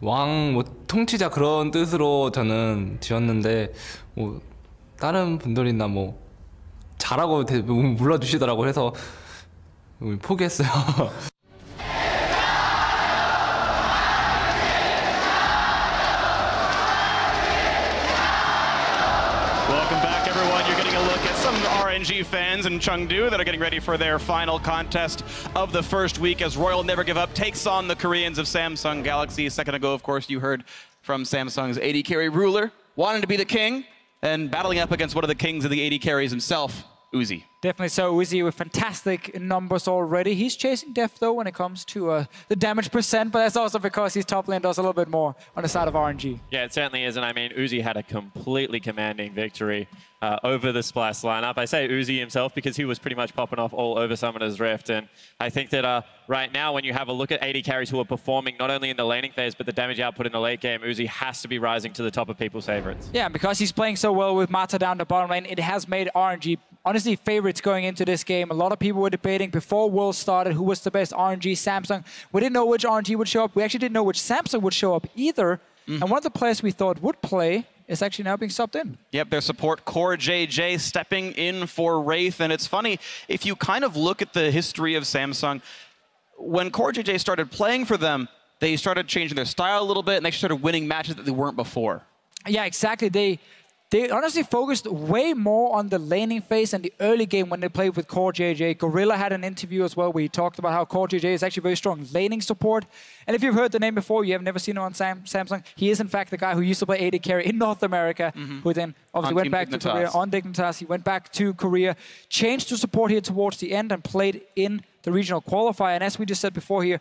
왕, 뭐 통치자 그런 뜻으로 저는 지었는데 뭐 다른 분들이나 뭐 잘하고 불러주시더라고 해서 포기했어요. Welcome back, everyone. You're getting a look at some RNG fans in Chengdu that are getting ready for their final contest of the first week as Royal Never Give Up takes on the Koreans of Samsung Galaxy. A second ago, of course, you heard from Samsung's AD carry ruler, wanting to be the king, and battling up against one of the kings of the AD carries himself, Uzi. Definitely so. Uzi with fantastic numbers already. He's chasing Def, though, when it comes to the damage percent, but that's also because his top lane does a little bit more on the side of RNG. Yeah, it certainly is. And I mean, Uzi had a completely commanding victory over the Splash lineup. I say Uzi himself because he was pretty much popping off all over Summoner's Rift. And I think that right now, when you have a look at AD carries who are performing not only in the laning phase, but the damage output in the late game, Uzi has to be rising to the top of people's favorites. Yeah, and because he's playing so well with Mata down the bottom lane, it has made RNG honestly favorites going into this game. A lot of people were debating before Worlds started who was the best RNG. Samsung. We didn't know which RNG would show up. We actually didn't know which Samsung would show up either. And one of the players we thought would play is actually now being subbed in. Yep, their support core JJ stepping in for Wraith. And it's funny, if you kind of look at the history of Samsung, when core JJ started playing for them, they started changing their style a little bit and they started winning matches that they weren't before. Yeah, exactly. They honestly focused way more on the laning phase and the early game when they played with Core JJ. Gorilla had an interview as well where he talked about how Core JJ is actually very strong laning support. And if you've heard the name before, you have never seen him on Samsung, he is in fact the guy who used to play AD carry in North America, who then obviously went back to Korea on Dignitas. He went back to Korea, changed to support here towards the end and played in the regional qualifier. And as we just said before here,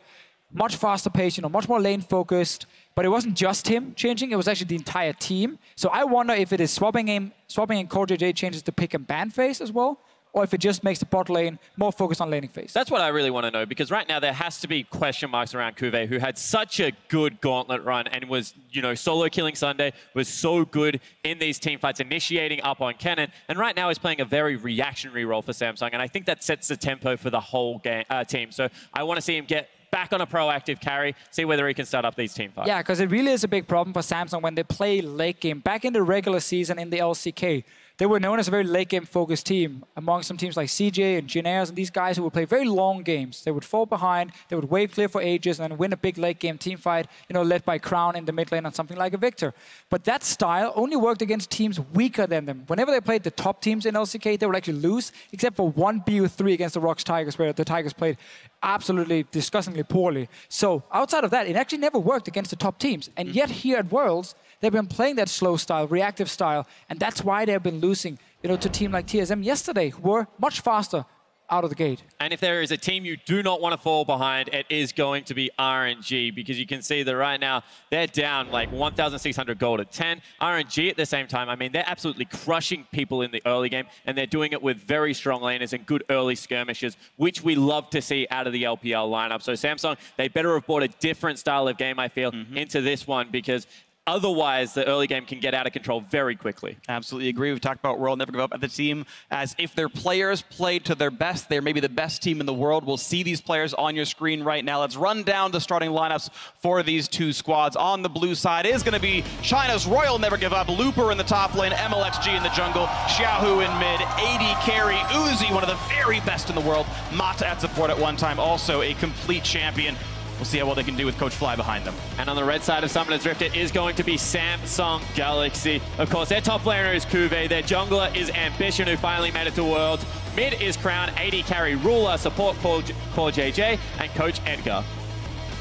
much faster pace, much more lane focused. But it wasn't just him changing, it was actually the entire team. So I wonder if it is swapping in Core JJ changes the pick and ban phase as well, or if it just makes the bot lane more focused on laning phase. That's what I really want to know, because right now there has to be question marks around Kuve, who had such a good gauntlet run and was, solo killing Sunday, was so good in these team fights, initiating up on Kennen, and right now is playing a very reactionary role for Samsung, and I think that sets the tempo for the whole game, team. So I want to see him get back on a proactive carry, see whether he can start up these team fights. Yeah, because it really is a big problem for Samsung when they play late game. Back in the regular season in the LCK, they were known as a very late game focused team among some teams like CJ and Jynairs and these guys who would play very long games. They would fall behind, they would wave clear for ages and then win a big late game team fight, led by Crown in the mid lane on something like a Victor. But that style only worked against teams weaker than them. Whenever they played the top teams in LCK, they would actually lose, except for one BO3 against the Rocks Tigers, where the Tigers played absolutely disgustingly poorly. So outside of that, it actually never worked against the top teams. And yet here at Worlds, they've been playing that slow style, reactive style, and that's why they've been losing, to a team like TSM yesterday, who were much faster out of the gate. And if there is a team you do not want to fall behind, it is going to be RNG, because you can see that right now they're down like 1,600 gold at 10. RNG at the same time, I mean, they're absolutely crushing people in the early game, and they're doing it with very strong laners and good early skirmishes, which we love to see out of the LPL lineup. So Samsung, they better have brought a different style of game, I feel, into this one, because otherwise, the early game can get out of control very quickly. Absolutely agree. We've talked about Royal Never Give Up at the team as if their players play to their best, they're maybe the best team in the world. We'll see these players on your screen right now. Let's run down the starting lineups for these two squads. On the blue side is going to be China's Royal Never Give Up. Looper in the top lane, MLXG in the jungle, Xiaohu in mid, AD carry, Uzi, one of the very best in the world. Mata at support at one time, also a complete champion. We'll see how well they can do with Coach Fly behind them. And on the red side of Summoner's Rift, it is going to be Samsung Galaxy. Of course, their top laner is Kuve, their jungler is Ambition, who finally made it to Worlds. Mid is Crown, AD carry Ruler, support Core JJ, and Coach Edgar.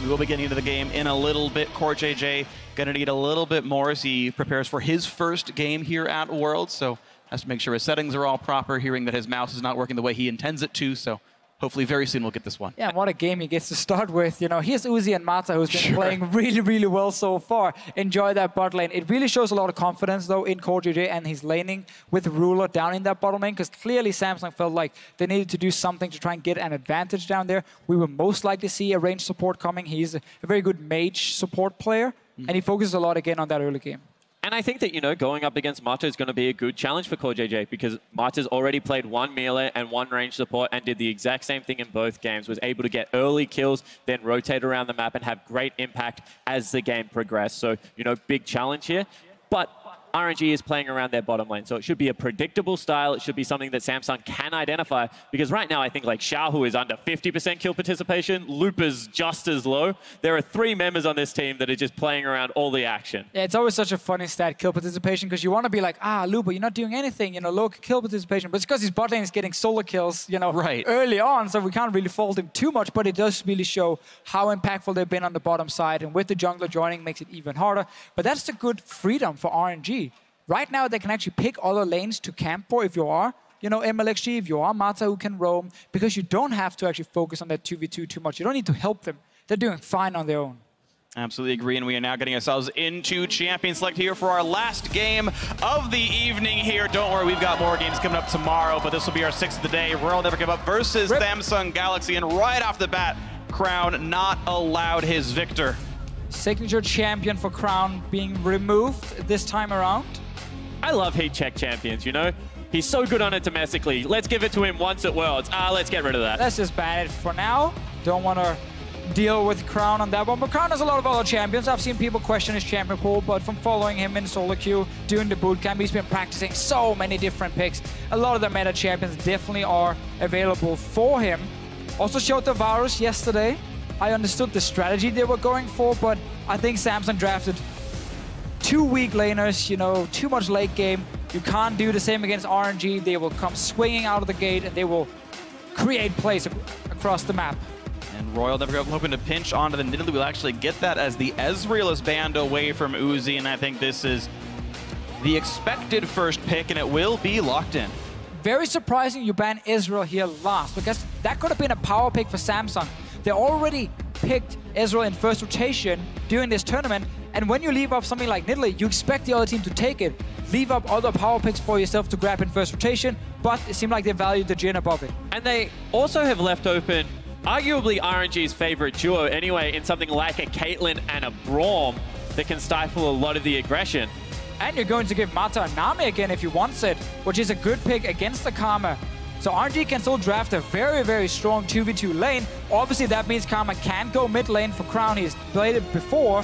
We will be getting into the game in a little bit. Core JJ gonna need a little bit more as he prepares for his first game here at Worlds, so has to make sure his settings are all proper, hearing that his mouse is not working the way he intends it to, so hopefully very soon we'll get this one. Yeah, what a game he gets to start with. Here's Uzi and Mata, who's been playing really, really well so far. Enjoy that bot lane. It really shows a lot of confidence, though, in Core JJ and his laning with Ruler down in that bottom lane, because clearly Samsung felt like they needed to do something to try and get an advantage down there. We will most likely see a range support coming. He's a very good mage support player, and he focuses a lot again on that early game. And I think that, you know, going up against Mata is going to be a good challenge for Core JJ because Mata's already played one melee and one range support and did the exact same thing in both games, was able to get early kills, then rotate around the map and have great impact as the game progressed. So, you know, big challenge here. But RNG is playing around their bottom lane, so it should be a predictable style. It should be something that Samsung can identify, because right now I think like Xiaohu is under 50% kill participation, Lupa's just as low. There are 3 members on this team that are just playing around all the action. Yeah, it's always such a funny stat, kill participation, because you want to be like, Lupa, you're not doing anything, you know, low kill participation. But it's because his bot lane is getting solo kills, you know, early on, so we can't really fault him too much, but it does really show how impactful they've been on the bottom side, and with the jungler joining makes it even harder. But that's the good freedom for RNG. Right now, they can actually pick other lanes to camp for if you are, you know, MLXG, if you are Mata who can roam, because you don't have to actually focus on that 2v2 too much. You don't need to help them. They're doing fine on their own. Absolutely agree, and we are now getting ourselves into Champion Select here for our last game of the evening here. Don't worry, we've got more games coming up tomorrow, but this will be our 6th of the day. Royal Never Give Up versus Samsung Galaxy, and right off the bat, Crown not allowed his victor. Signature champion for Crown being removed this time around. I love heat check champions, you know? He's so good on it domestically. Let's give it to him once at Worlds. Let's get rid of that. Let's just ban it for now. Don't want to deal with Crown on that one. But Crown has a lot of other champions. I've seen people question his champion pool, but from following him in solo queue, doing the bootcamp, he's been practicing so many different picks. A lot of the meta champions definitely are available for him. Also showed the Varus yesterday. I understood the strategy they were going for, but I think Samsung drafted 2 weak laners, you know, too much late game. You can't do the same against RNG. They will come swinging out of the gate and they will create plays across the map. And Royal Never Give Up hoping to pinch onto the Nidalee. We'll actually get that as the Ezreal is banned away from Uzi, and I think this is the expected first pick, and it will be locked in. Very surprising you ban Ezreal here last, because that could have been a power pick for Samsung. They already picked Ezreal in first rotation during this tournament, and when you leave up something like Nidalee, you expect the other team to take it. Leave up other power picks for yourself to grab in first rotation, but it seemed like they valued the Jhin above it. And they also have left open arguably RNG's favorite duo anyway, in something like a Caitlyn and a Braum that can stifle a lot of the aggression. And you're going to give Mata a Nami again if he wants it, which is a good pick against the Karma. So RNG can still draft a very, very strong 2v2 lane. Obviously, that means Karma can go mid lane for Crown. He's played it before.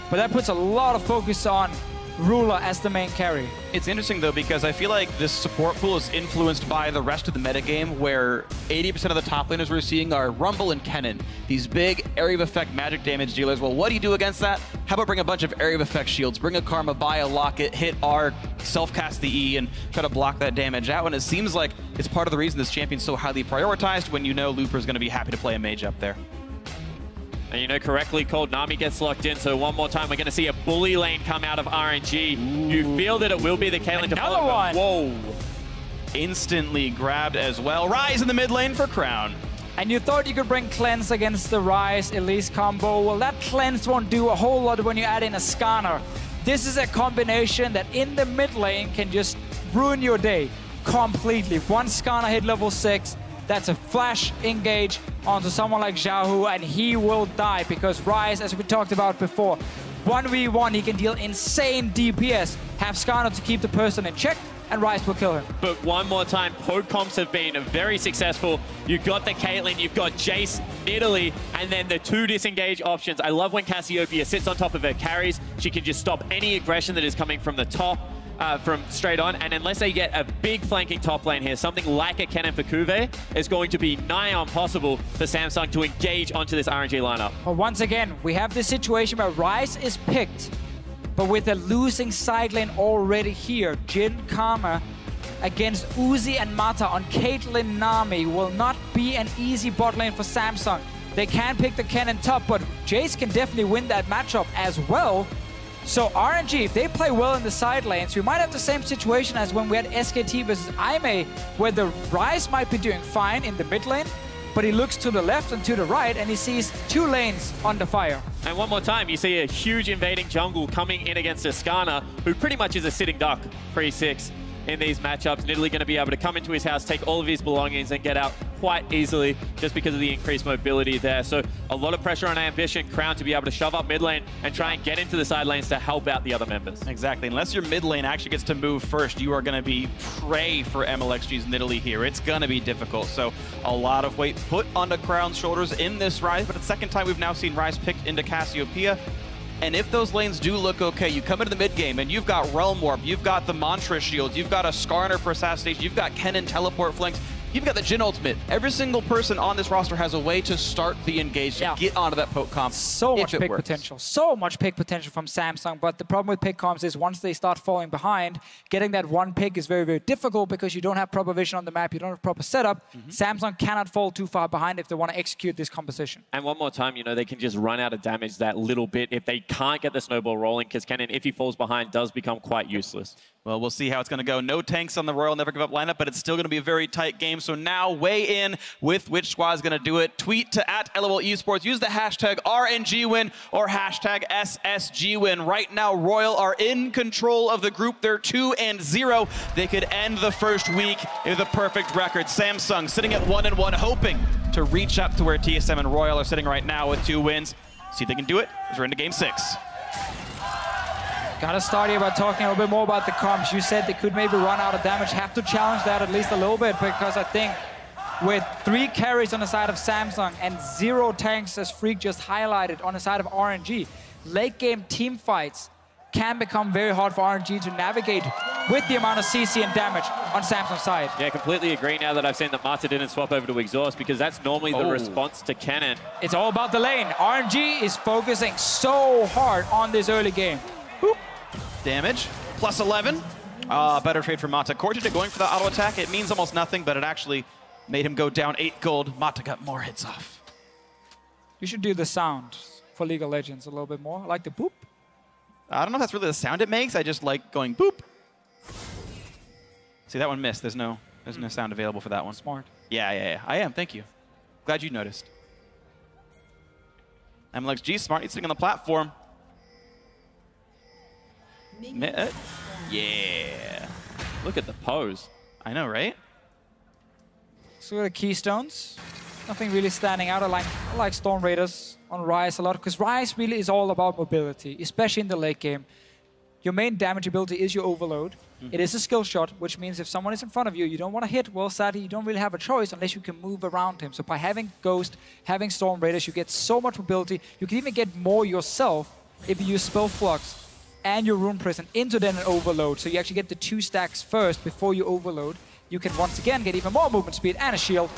But that puts a lot of focus on Ruler as the main carry. It's interesting, though, because I feel like this support pool is influenced by the rest of the metagame, where 80% of the top laners we're seeing are Rumble and Kennen, these big area of effect magic damage dealers. Well, what do you do against that? How about bring a bunch of area of effect shields, bring a Karma, buy a Locket, hit R, self-cast the E, and try to block that damage out. And it seems like it's part of the reason this champion's so highly prioritized, when you know Looper's going to be happy to play a mage up there. And you know, correctly called, Nami gets locked in, so one more time we're going to see a bully lane come out of RNG. Ooh. You feel that it will be the Caitlyn to follow. Another one! Whoa. Instantly grabbed as well. Rise in the mid lane for Crown. And you thought you could bring Cleanse against the Rise Elise combo. Well, that Cleanse won't do a whole lot when you add in a Scanner. This is a combination that in the mid lane can just ruin your day completely. One Scanner hit level 6. That's a flash engage onto someone like Xiaohu, and he will die because Rise, as we talked about before, 1v1, he can deal insane DPS. Have Skarner to keep the person in check, and Rise will kill him. But one more time, poke comps have been very successful. You've got the Caitlyn, you've got Jace, Italy, and then the 2 disengage options. I love when Cassiopeia sits on top of her carries. She can just stop any aggression that is coming from the top. From straight on, and unless they get a big flanking top lane here, something like a Kennen for Kuve is going to be nigh impossible for Samsung to engage onto this RNG lineup. But once again, we have this situation where Rise is picked, but with a losing side lane already here, Jhin Karma against Uzi and Mata on Caitlyn Nami will not be an easy bot lane for Samsung. They can pick the Kennen top, but Jace can definitely win that matchup as well. So RNG, if they play well in the side lanes, we might have the same situation as when we had SKT versus Aimee, where the Rise might be doing fine in the mid lane, but he looks to the left and to the right, and he sees 2 lanes under fire. And one more time, you see a huge invading jungle coming in against Ascana, who pretty much is a sitting duck, pre-6. in these matchups. Nidalee going to be able to come into his house, take all of his belongings, and get out quite easily just because of the increased mobility there. So a lot of pressure on Ambition, Crown to be able to shove up mid lane and try and get into the side lanes to help out the other members. Exactly. Unless your mid lane actually gets to move first, you are going to be prey for MLXG's Nidalee here. It's going to be difficult. So a lot of weight put onto Crown's shoulders in this Ryze, but it's the second time we've now seen Ryze picked into Cassiopeia. And if those lanes do look okay, you come into the mid game and you've got Realm Warp, you've got the Mantra Shields, you've got a Skarner for Assassination, you've got Kennen Teleport Flanks, you've got the Jhin Ultimate. Every single person on this roster has a way to start the engage, to get onto that poke comp. So much pick potential. So much pick potential from Samsung, but the problem with pick comps is once they start falling behind, getting that one pick is very, very difficult because you don't have proper vision on the map, you don't have proper setup. Samsung cannot fall too far behind if they want to execute this composition. And one more time, you know, they can just run out of damage that little bit if they can't get the snowball rolling, because Kennen, if he falls behind, does become quite useless. Well, we'll see how it's going to go. No tanks on the Royal Never Give Up lineup, but it's still going to be a very tight game. So now weigh in with which squad is going to do it. Tweet to @LOL Esports. Use the hashtag RNGWin or hashtag SSGWin. Right now, Royal are in control of the group. They're 2-0. They could end the first week with a perfect record. Samsung sitting at 1-1, hoping to reach up to where TSM and Royal are sitting right now with 2 wins. See if they can do it as we're into game 6. Gotta start here by talking a little bit more about the comps. You said they could maybe run out of damage. Have to challenge that at least a little bit, because I think with 3 carries on the side of Samsung and 0 tanks, as Freak just highlighted, on the side of RNG, late game team fights can become very hard for RNG to navigate with the amount of CC and damage on Samsung's side. Yeah, completely agree now that I've seen that Mata didn't swap over to Exhaust, because that's normally the response to Kennen. It's all about the lane. RNG is focusing so hard on this early game. Boop. Damage, plus 11. Better trade for Mata. Cortita going for the auto attack. It means almost nothing, but it actually made him go down 8 gold. Mata got more hits off. You should do the sound for League of Legends a little bit more. I like the boop. I don't know if that's really the sound it makes. I just like going boop. See, that one missed. There's no sound available for that one. Smart. Yeah. I am. Thank you. Glad you noticed. MLXG smart. He's sitting on the platform. Yeah. Look at the pose. I know, right? So the keystones. Nothing really standing out. I like Storm Raiders on Ryze a lot, because Ryze really is all about mobility, especially in the late game. Your main damage ability is your overload. It is a skill shot, which means if someone is in front of you, you don't want to hit. Well, sadly, you don't really have a choice unless you can move around him. So by having Ghost, having Storm Raiders, you get so much mobility. You can even get more yourself if you use Spell Flux and your Rune Prison into then an overload. So you actually get the 2 stacks first before you overload. You can once again get even more movement speed and a shield.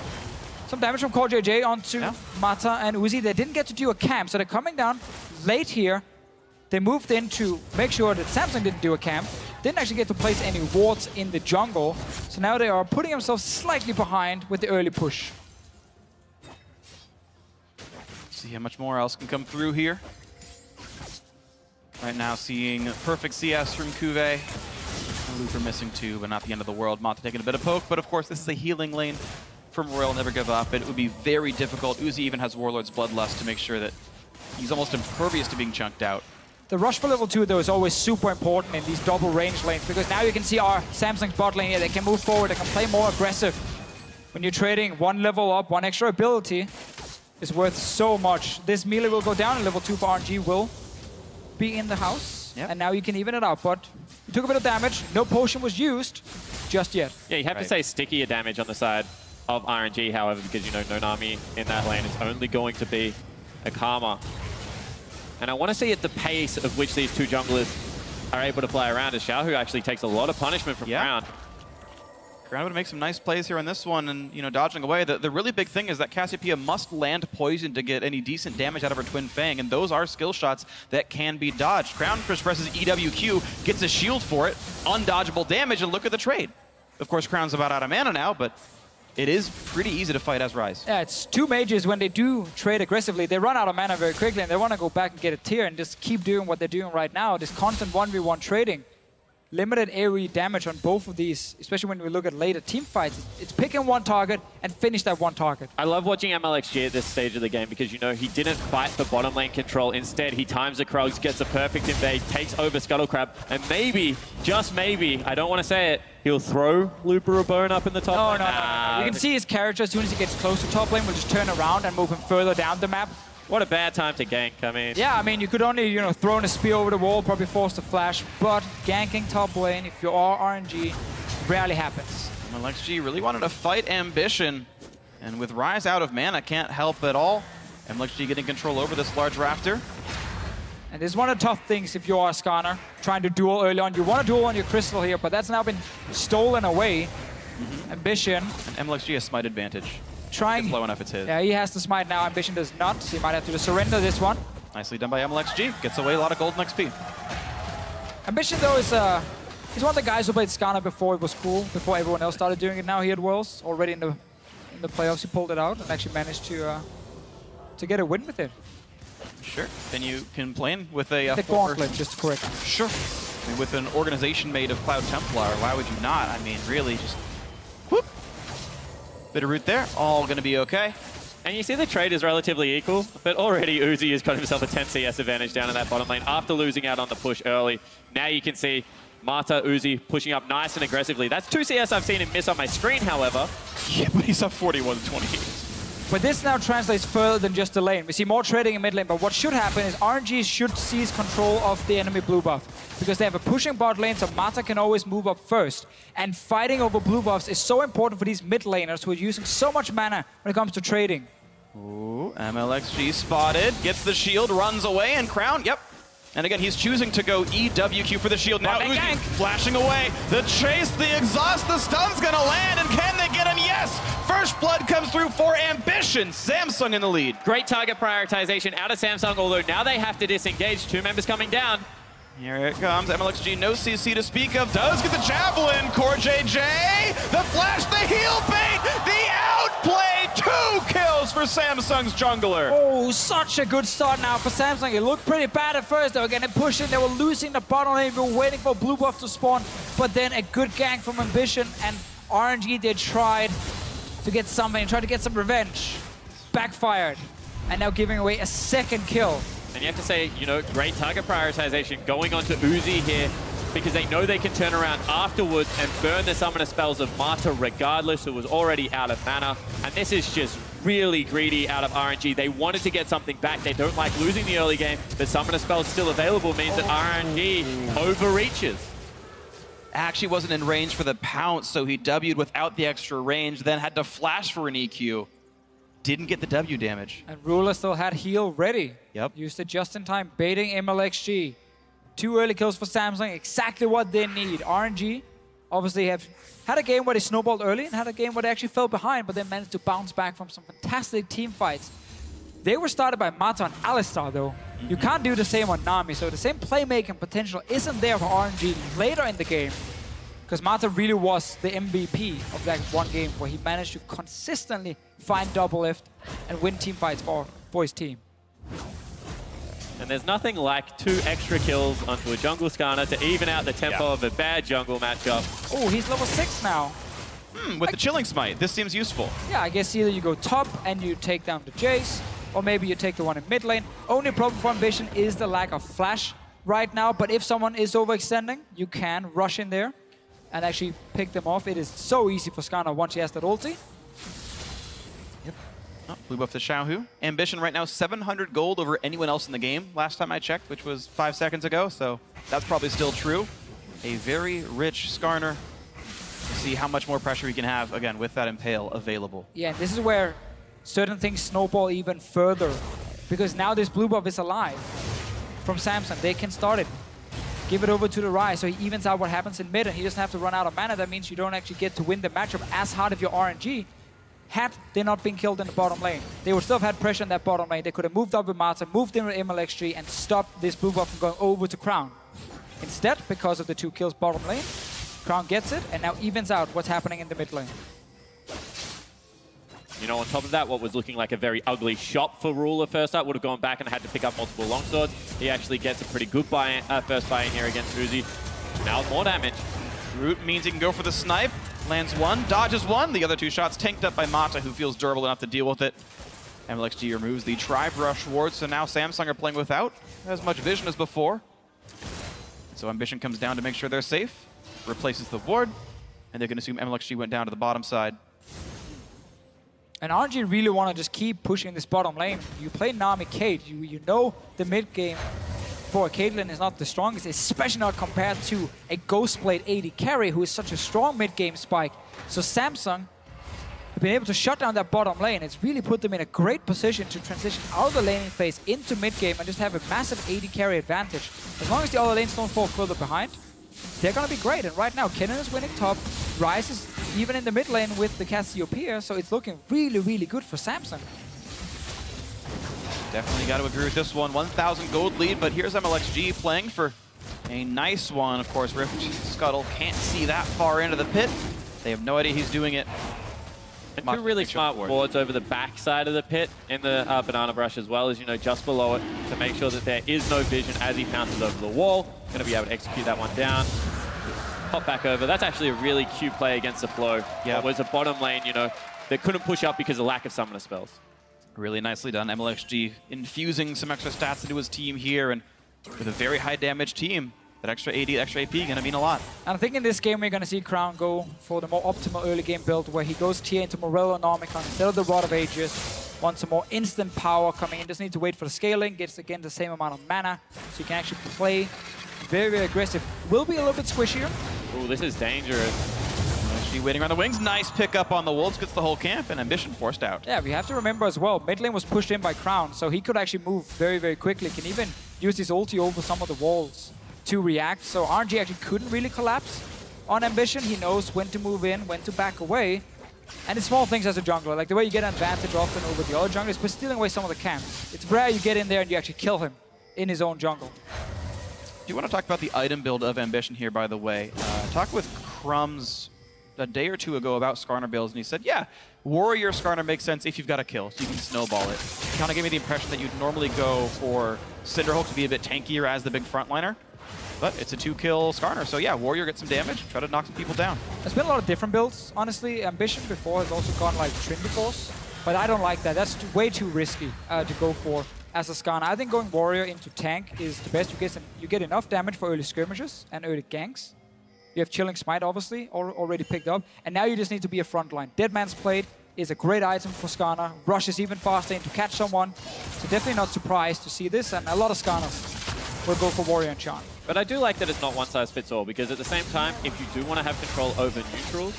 Some damage from Core JJ onto Mata and Uzi. They didn't get to do a camp, so they're coming down late here. They moved in to make sure that Samsung didn't do a camp. Didn't actually get to place any wards in the jungle. So now they are putting themselves slightly behind with the early push. See how much more else can come through here. Right now seeing perfect CS from Kuve. Looper missing 2, but not the end of the world. Mata taking a bit of poke, but of course this is a healing lane from Royal Never Give Up. It would be very difficult. Uzi even has Warlord's Bloodlust to make sure that he's almost impervious to being chunked out. The rush for level 2, though, is always super important in these double range lanes, because now you can see our Samsung's bot lane here. They can move forward, they can play more aggressive. When you're trading 1 level up, 1 extra ability is worth so much. This melee will go down, and level 2 for RNG will be in the house. And now you can even it out, but you took a bit of damage. No potion was used just yet. Yeah, you have to say stickier damage on the side of RNG, however, because, you know, no Nami in that lane is only going to be a Karma. And I want to see at the pace of which these 2 junglers are able to play around, as Xiao, who actually takes a lot of punishment from Crown. Crown would make some nice plays here on this one and, you know, dodging away. The really big thing is that Cassiopeia must land poison to get any decent damage out of her Twin Fang, and those are skill shots that can be dodged. Crown presses EWQ, gets a shield for it, undodgeable damage, and look at the trade. Of course, Crown's about out of mana now, but it is pretty easy to fight as Ryze. Yeah, it's 2 mages. When they do trade aggressively, they run out of mana very quickly, and they want to go back and get a tier and just keep doing what they're doing right now. This constant 1v1 trading. Limited AoE damage on both of these, especially when we look at later team fights. It's picking 1 target and finish that 1 target. I love watching MLXG at this stage of the game, because, you know, he didn't fight for bottom lane control. Instead, he times the Krugs, gets a perfect invade, takes over Scuttle Crab, and maybe, just maybe, I don't want to say it, he'll throw Looper a bone up in the top No, lane. no. You can see his character, as soon as he gets close to top lane, will just turn around and move him further down the map. What a bad time to gank. I mean, Yeah, I mean, you could only, you know, throw in a spear over the wall, probably force the flash, but ganking top lane, if you are RNG, rarely happens. MLXG really wanted to fight Ambition, and with Rise out of mana, can't help at all. MLXG getting control over this large raptor. And this is one of the tough things if you are a Skarner, trying to duel early on. You want to duel on your crystal here, but that's now been stolen away. Ambition. And MLXG has smite advantage. Trying. It's low enough, it's his. Yeah, he has the smite now. Ambition does not. So he might have to surrender this one. Nicely done by MLXG. Gets away a lot of golden XP. Ambition, though, is he's one of the guys who played Skarner before it was cool, before everyone else started doing it now here at Worlds. Already in the playoffs, he pulled it out and actually managed to get a win with it. Sure. Then you can play with a The Gauntlet, just to correct. Sure. I mean, with an organization made of Cloud Templar, why would you not? I mean, really, just whoop. Bit of root there, all going to be okay. and you see the trade is relatively equal, but already Uzi has got himself a 10 CS advantage down in that bottom lane after losing out on the push early. Now you can see Mata, Uzi pushing up nice and aggressively. That's 2 CS I've seen him miss on my screen, however. Yeah, but he's up 41-28. But this now translates further than just the lane. We see more trading in mid lane, but what should happen is RNG should seize control of the enemy blue buff, because they have a pushing bot lane, so Mata can always move up first. And fighting over blue buffs is so important for these mid laners who are using so much mana when it comes to trading. Ooh, MLXG spotted, gets the shield, runs away, and Crown, yep. And again, he's choosing to go EWQ for the shield. Now Bang, Uzi bang. flashing away. The chase, the exhaust, the stun's gonna land, and can they get him? Yes! First blood comes through for Ambition. Samsung in the lead. Great target prioritization out of Samsung, although now they have to disengage. 2 members coming down. Here it comes. MLXG, no CC to speak of. Does get the javelin. Core JJ. The flash, the heal bait, the outplay. 2 kills for Samsung's jungler. Oh, such a good start now for Samsung. It looked pretty bad at first. They were getting pushed in. They were losing the bottom lane. They were waiting for blue buff to spawn. But then a good gank from Ambition, and RNG, they tried to get something, tried to get some revenge. Backfired. And now giving away a second kill. And you have to say, you know, great target prioritization going on to Uzi here, because they know they can turn around afterwards and burn the summoner spells of Mata regardless, who was already out of mana. And this is just really greedy out of RNG. They wanted to get something back. They don't like losing the early game. The summoner spell still available means that RNG overreaches. Actually wasn't in range for the pounce, so he W'd without the extra range, then had to flash for an EQ. Didn't get the W damage. And Ruler still had heal ready. Yep. Used it just in time, baiting MLXG. 2 early kills for Samsung, exactly what they need. RNG obviously have had a game where they snowballed early and had a game where they actually fell behind, but they managed to bounce back from some fantastic team fights. They were started by Mata and Alistar, though. You can't do the same on Nami, so the same playmaking potential isn't there for RNG later in the game, because Mata really was the MVP of that one game where he managed to consistently find double lift and win team fights for his team. And there's nothing like 2 extra kills onto a jungle Skarner to even out the tempo of a bad jungle matchup. Oh, he's level 6 now. With the Chilling Smite, this seems useful. Yeah, I guess either you go top and you take down the Jace, or maybe you take the one in mid lane. Only problem for Ambition is the lack of flash right now, but if someone is overextending, you can rush in there and actually pick them off. It is so easy for Skarner once he has that ulti. Oh, blue buff to Xiaohu. Ambition right now 700 gold over anyone else in the game last time I checked, which was 5 seconds ago, so that's probably still true. A very rich Skarner. We'll see how much more pressure he can have, again, with that Impale available. Yeah, this is where certain things snowball even further, because now this blue buff is alive from Samsung. They can start it. Give it over to the Rise, so he evens out what happens in mid, and he doesn't have to run out of mana. That means you don't actually get to win the matchup as hard if you're RNG. Had they not been killed in the bottom lane, they would still have had pressure in that bottom lane. They could have moved up with Mata, moved in with MLXG, and stopped this blue buff from going over to Crown. Instead, because of the 2 kills bottom lane, Crown gets it, and now evens out what's happening in the mid lane. You know, on top of that, what was looking like a very ugly shot for Ruler first up would have gone back and had to pick up multiple longswords. He actually gets a pretty good first buy-in here against Uzi. Now more damage. Root means he can go for the snipe. Lands 1, dodges 1. The other 2 shots tanked up by Mata, who feels durable enough to deal with it. MLXG removes the Tri-Brush ward, so now Samsung are playing without as much vision as before. So Ambition comes down to make sure they're safe. Replaces the ward. and they can assume MLXG went down to the bottom side. And RNG really want to just keep pushing this bottom lane. You play Nami Kate, you know the mid game for Caitlyn is not the strongest, especially not compared to a Ghostblade AD carry who is such a strong mid game spike. So Samsung have been able to shut down that bottom lane. It's really put them in a great position to transition out of the laning phase into mid game and just have a massive AD carry advantage. As long as the other lanes don't fall further behind, they're going to be great. And right now, Kennen is winning top. Ryze is even in the mid lane with the Cassiopeia, so it's looking really, really good for Samsung. Definitely got to agree with this one. 1,000 gold lead, but here's MLXG playing for a nice one. Of course, Rift Scuttle can't see that far into the pit. They have no idea he's doing it. And two really smart wards over the back side of the pit in the banana brush as well as, you know, just below it to make sure that there is no vision as he pounces over the wall. Going to be able to execute that one down. Hop back over. That's actually a really cute play against the flow. Yeah, it was a bottom lane, you know, that couldn't push up because of lack of summoner spells. Really nicely done. MLXG infusing some extra stats into his team here, and with a very high damage team, that extra AD, extra AP going to mean a lot. And I think in this game we're going to see Crown go for the more optimal early game build where he goes tier into Morello Nomicon instead of the Rod of Ages. Wants some more instant power coming in. Doesn't need to wait for the scaling. Gets again the same amount of mana, so you can actually play very, very aggressive. Will be a little bit squishier. Oh, this is dangerous. Actually waiting on the wings. Nice pickup on the Wolves. Gets the whole camp, and Ambition forced out. Yeah, we have to remember as well, mid lane was pushed in by Crown, so he could actually move very, very quickly. Can even use his ulti over some of the walls to react. So RNG actually couldn't really collapse on Ambition. He knows when to move in, when to back away. And it's small things as a jungler, like the way you get an advantage often over the other junglers, but stealing away some of the camp. It's rare you get in there and you actually kill him in his own jungle. Do you want to talk about the item build of Ambition here, by the way? Talked with Crumbs a day or two ago about Skarner builds, and he said, yeah, Warrior Skarner makes sense if you've got a kill, so you can snowball it. He kind of gave me the impression that you'd normally go for Cinderhulk to be a bit tankier as the big frontliner. But it's a 2-kill Skarner, so yeah, Warrior gets some damage, try to knock some people down. There's been a lot of different builds, honestly. Ambition before has also gone like Trinity Force, but I don't like that. That's way too risky to go for as a Skarner. I think going Warrior into tank is the best. You get enough damage for early skirmishes and early ganks. You have Chilling Smite, obviously, already picked up, and now you just need to be a frontline. Dead Man's Plate is a great item for Skarner. Rushes even faster in to catch someone, so definitely not surprised to see this, and a lot of Skarners will go for Warrior and Chant. But I do like that it's not one size fits all, because at the same time, if you do want to have control over neutrals,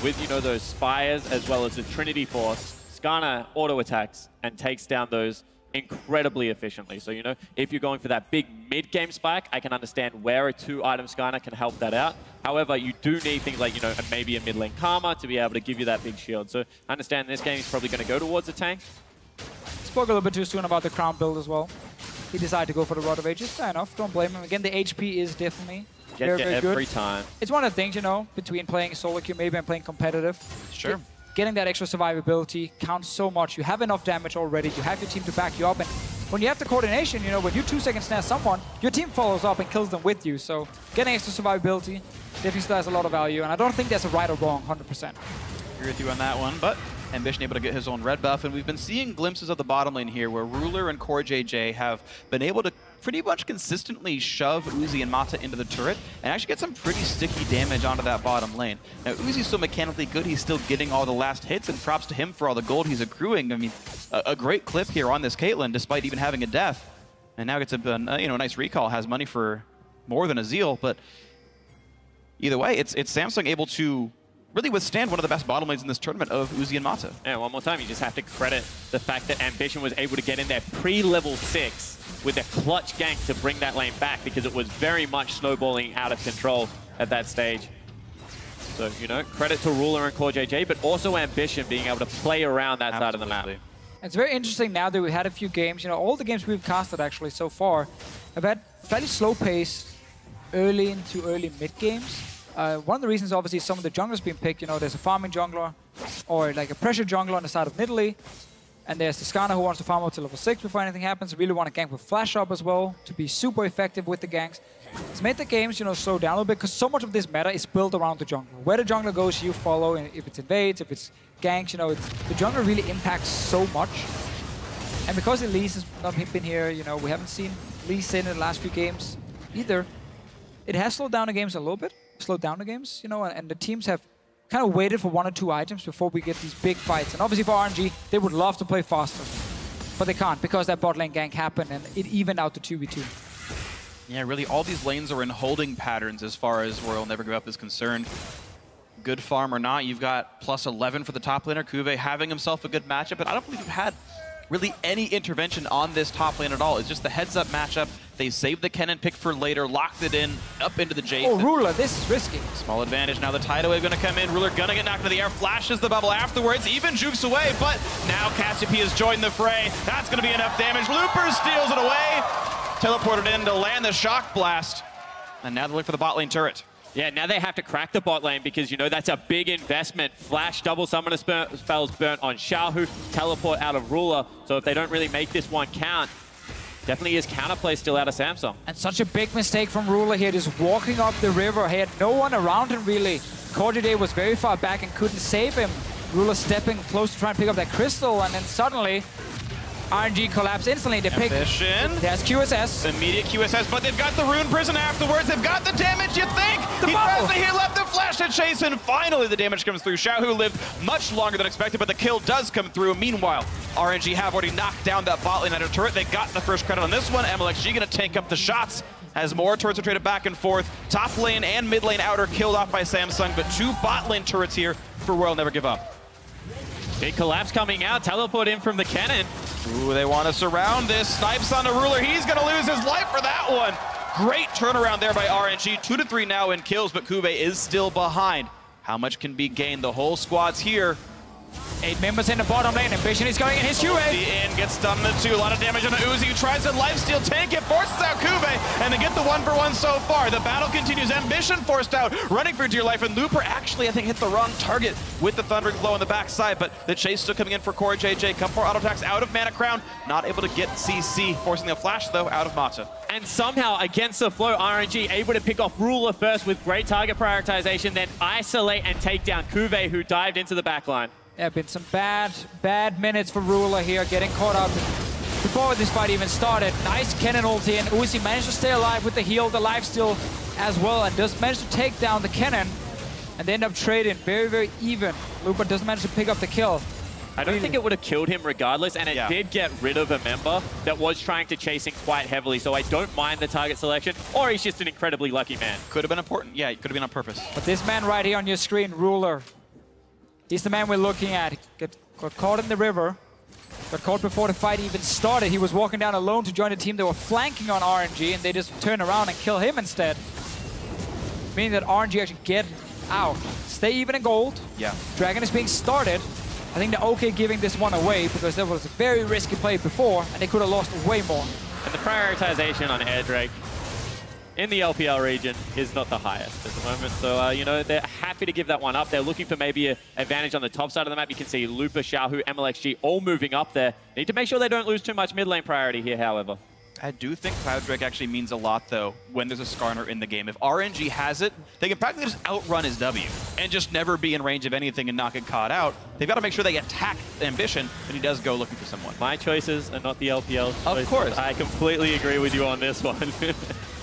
with, you know, those Spires as well as the Trinity Force, Skarner auto-attacks and takes down those incredibly efficiently. So, you know, if you're going for that big mid-game spike, I can understand where a 2-item Skarner can help that out. However, you do need things like, you know, maybe a mid-lane Karma to be able to give you that big shield. So I understand in this game he's probably going to go towards the tank. Spoke a little bit too soon about the Crown build as well. He decided to go for the Rod of Ages. Fair enough, don't blame him. Again, the HP is definitely very good. Every time. It's one of the things, you know, between playing solo queue maybe and playing competitive. Sure. Getting that extra survivability counts so much. You have enough damage already. You have your team to back you up. And when you have the coordination, you know, when you 2-second snare someone, your team follows up and kills them with you. So getting extra survivability definitely still has a lot of value. And I don't think there's a right or wrong, 100%. Agree with you on that one, but Ambition able to get his own red buff, and we've been seeing glimpses of the bottom lane here where Ruler and Core JJ have been able to pretty much consistently shove Uzi and Mata into the turret and actually get some pretty sticky damage onto that bottom lane. Now, Uzi's so mechanically good, he's still getting all the last hits, and props to him for all the gold he's accruing. I mean, a great clip here on this Caitlyn, despite even having a death. And now gets a you know, nice recall, has money for more than a Zeal, but either way, it's Samsung able to really withstand one of the best bottom lanes in this tournament of Uzi and Mata. And one more time, you just have to credit the fact that Ambition was able to get in there pre-level 6 with a clutch gank to bring that lane back, because it was very much snowballing out of control at that stage. So, you know, credit to Ruler and Core JJ, but also Ambition being able to play around that side of the map. It's very interesting now that we had a few games. You know, all the games we've casted actually so far have had fairly slow pace early into early mid games. One of the reasons, obviously, some of the junglers being picked, you know, there's a farming jungler or like a pressure jungler on the side of Nidalee, and there's the Skarner who wants to farm up to level 6 before anything happens. Really want to gank with flash up as well to be super effective with the ganks. It's made the games, you know, slow down a little bit because so much of this meta is built around the jungler. Where the jungler goes, you follow, and if it's invades, if it's ganks, you know, the jungler really impacts so much. And because Elise has not been here, you know, we haven't seen Lee Sin in the last few games either. It has slowed down the games a little bit. slowed down the games, you know, and the teams have kind of waited for 1 or 2 items before we get these big fights. And obviously for RNG, they would love to play faster, but they can't because that bot lane gank happened and it evened out the 2v2. Yeah, really, all these lanes are in holding patterns as far as Royal Never Give Up is concerned. Good farm or not, you've got plus 11 for the top laner. Kuve having himself a good matchup, but I don't believe you've had really any intervention on this top lane at all. It's just the heads-up matchup. They saved the Kennen pick for later, locked it in, up into the Jace. Oh, Ruler, this is risky. Small advantage. Now the tidal wave going to come in. Ruler gonna get knocked into the air. Flashes the bubble afterwards. Even jukes away, but now Cassiopeia has joined the fray. That's going to be enough damage. Looper steals it away. Teleported in to land the shock blast. And now they look for the bot lane turret. Yeah, now they have to crack the bot lane because, you know, that's a big investment. Flash, double summoner spells burnt on Xiaohu, teleport out of Ruler. So if they don't really make this one count, definitely is counterplay still out of Samsung. And such a big mistake from Ruler here, just walking up the river. He had no one around him, really. Cordiday was very far back and couldn't save him. Ruler stepping close to try and pick up that crystal, and then suddenly RNG collapse instantly. They pick. Ambition. There's QSS. Immediate QSS, but they've got the Rune Prison afterwards. They've got the damage, you think? He tries to heal up the flash to chase, and finally the damage comes through. Xiaohu lived much longer than expected, but the kill does come through. Meanwhile, RNG have already knocked down that bot lane at a turret. They got the first credit on this one. MLXG gonna take up the shots as more turrets are traded back and forth. Top lane and mid lane outer killed off by Samsung, but 2 bot lane turrets here for Royal Never Give Up. Big collapse coming out. Teleport in from the Kennen. Ooh, they want to surround this. Snipes on the Ruler. He's going to lose his life for that one. Great turnaround there by RNG. 2 to 3 now in kills, but Kuve is still behind. How much can be gained? The whole squad's here. 8 members in the bottom lane. Ambition is going in his QA. The in gets stunned in the 2. A lot of damage on the Uzi, who tries to lifesteal tank it, forces out Kuve, and they get the 1-for-1 so far. The battle continues. Ambition forced out, running for dear life, and Looper actually, I think, hit the wrong target with the Thundering Blow on the backside, but the chase still coming in for Core JJ. Come for auto attacks out of Mana Crown, not able to get CC, forcing the flash, though, out of Mata. And somehow, against the flow, RNG able to pick off Ruler first with great target prioritization, then isolate and take down Kuve, who dived into the backline. There have been some bad minutes for Ruler here, getting caught up before this fight even started. Nice Kennen ulti, and Uzi managed to stay alive with the heal, the lifesteal as well, and does manage to take down the Kennen. And they end up trading very, very even. Looper doesn't manage to pick up the kill. I don't think it would have killed him regardless, and it did get rid of a member that was trying to chase him quite heavily, so I don't mind the target selection, or he's just an incredibly lucky man. Could have been important. Yeah, it could have been on purpose. But this man right here on your screen, Ruler, he's the man we're looking at. Got caught in the river. Got caught before the fight even started. He was walking down alone to join the team. They were flanking on RNG, and they just turn around and kill him instead. Meaning that RNG actually get out. Stay even in gold. Yeah. Dragon is being started. I think they're okay giving this one away because that was a very risky play before, and they could have lost way more. And the prioritization on Air Drake in the LPL region is not the highest at the moment. So, you know, they're happy to give that one up. They're looking for maybe an advantage on the top side of the map. You can see Looper, Xiaohu, MLXG all moving up there. Need to make sure they don't lose too much mid lane priority here, however. I do think Cloud Drake actually means a lot, though, when there's a Skarner in the game. If RNG has it, they can practically just outrun his W and just never be in range of anything and not get caught out. They've got to make sure they attack Ambition, and he does go looking for someone. My choices are not the LPL choices. Of course. I completely agree with you on this one.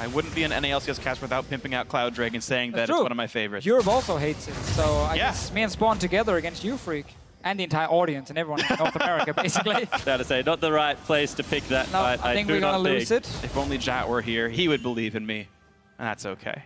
I wouldn't be an NALCS cast without pimping out Cloud Drake and saying that it's one of my favorites. Europe also hates it, so I guess me and Spawn together against you, Freak. And the entire audience and everyone in North America, basically. Fair to say, not the right place to pick that No, fight. I think we're gonna lose it. If only Jat were here, he would believe in me. And that's okay.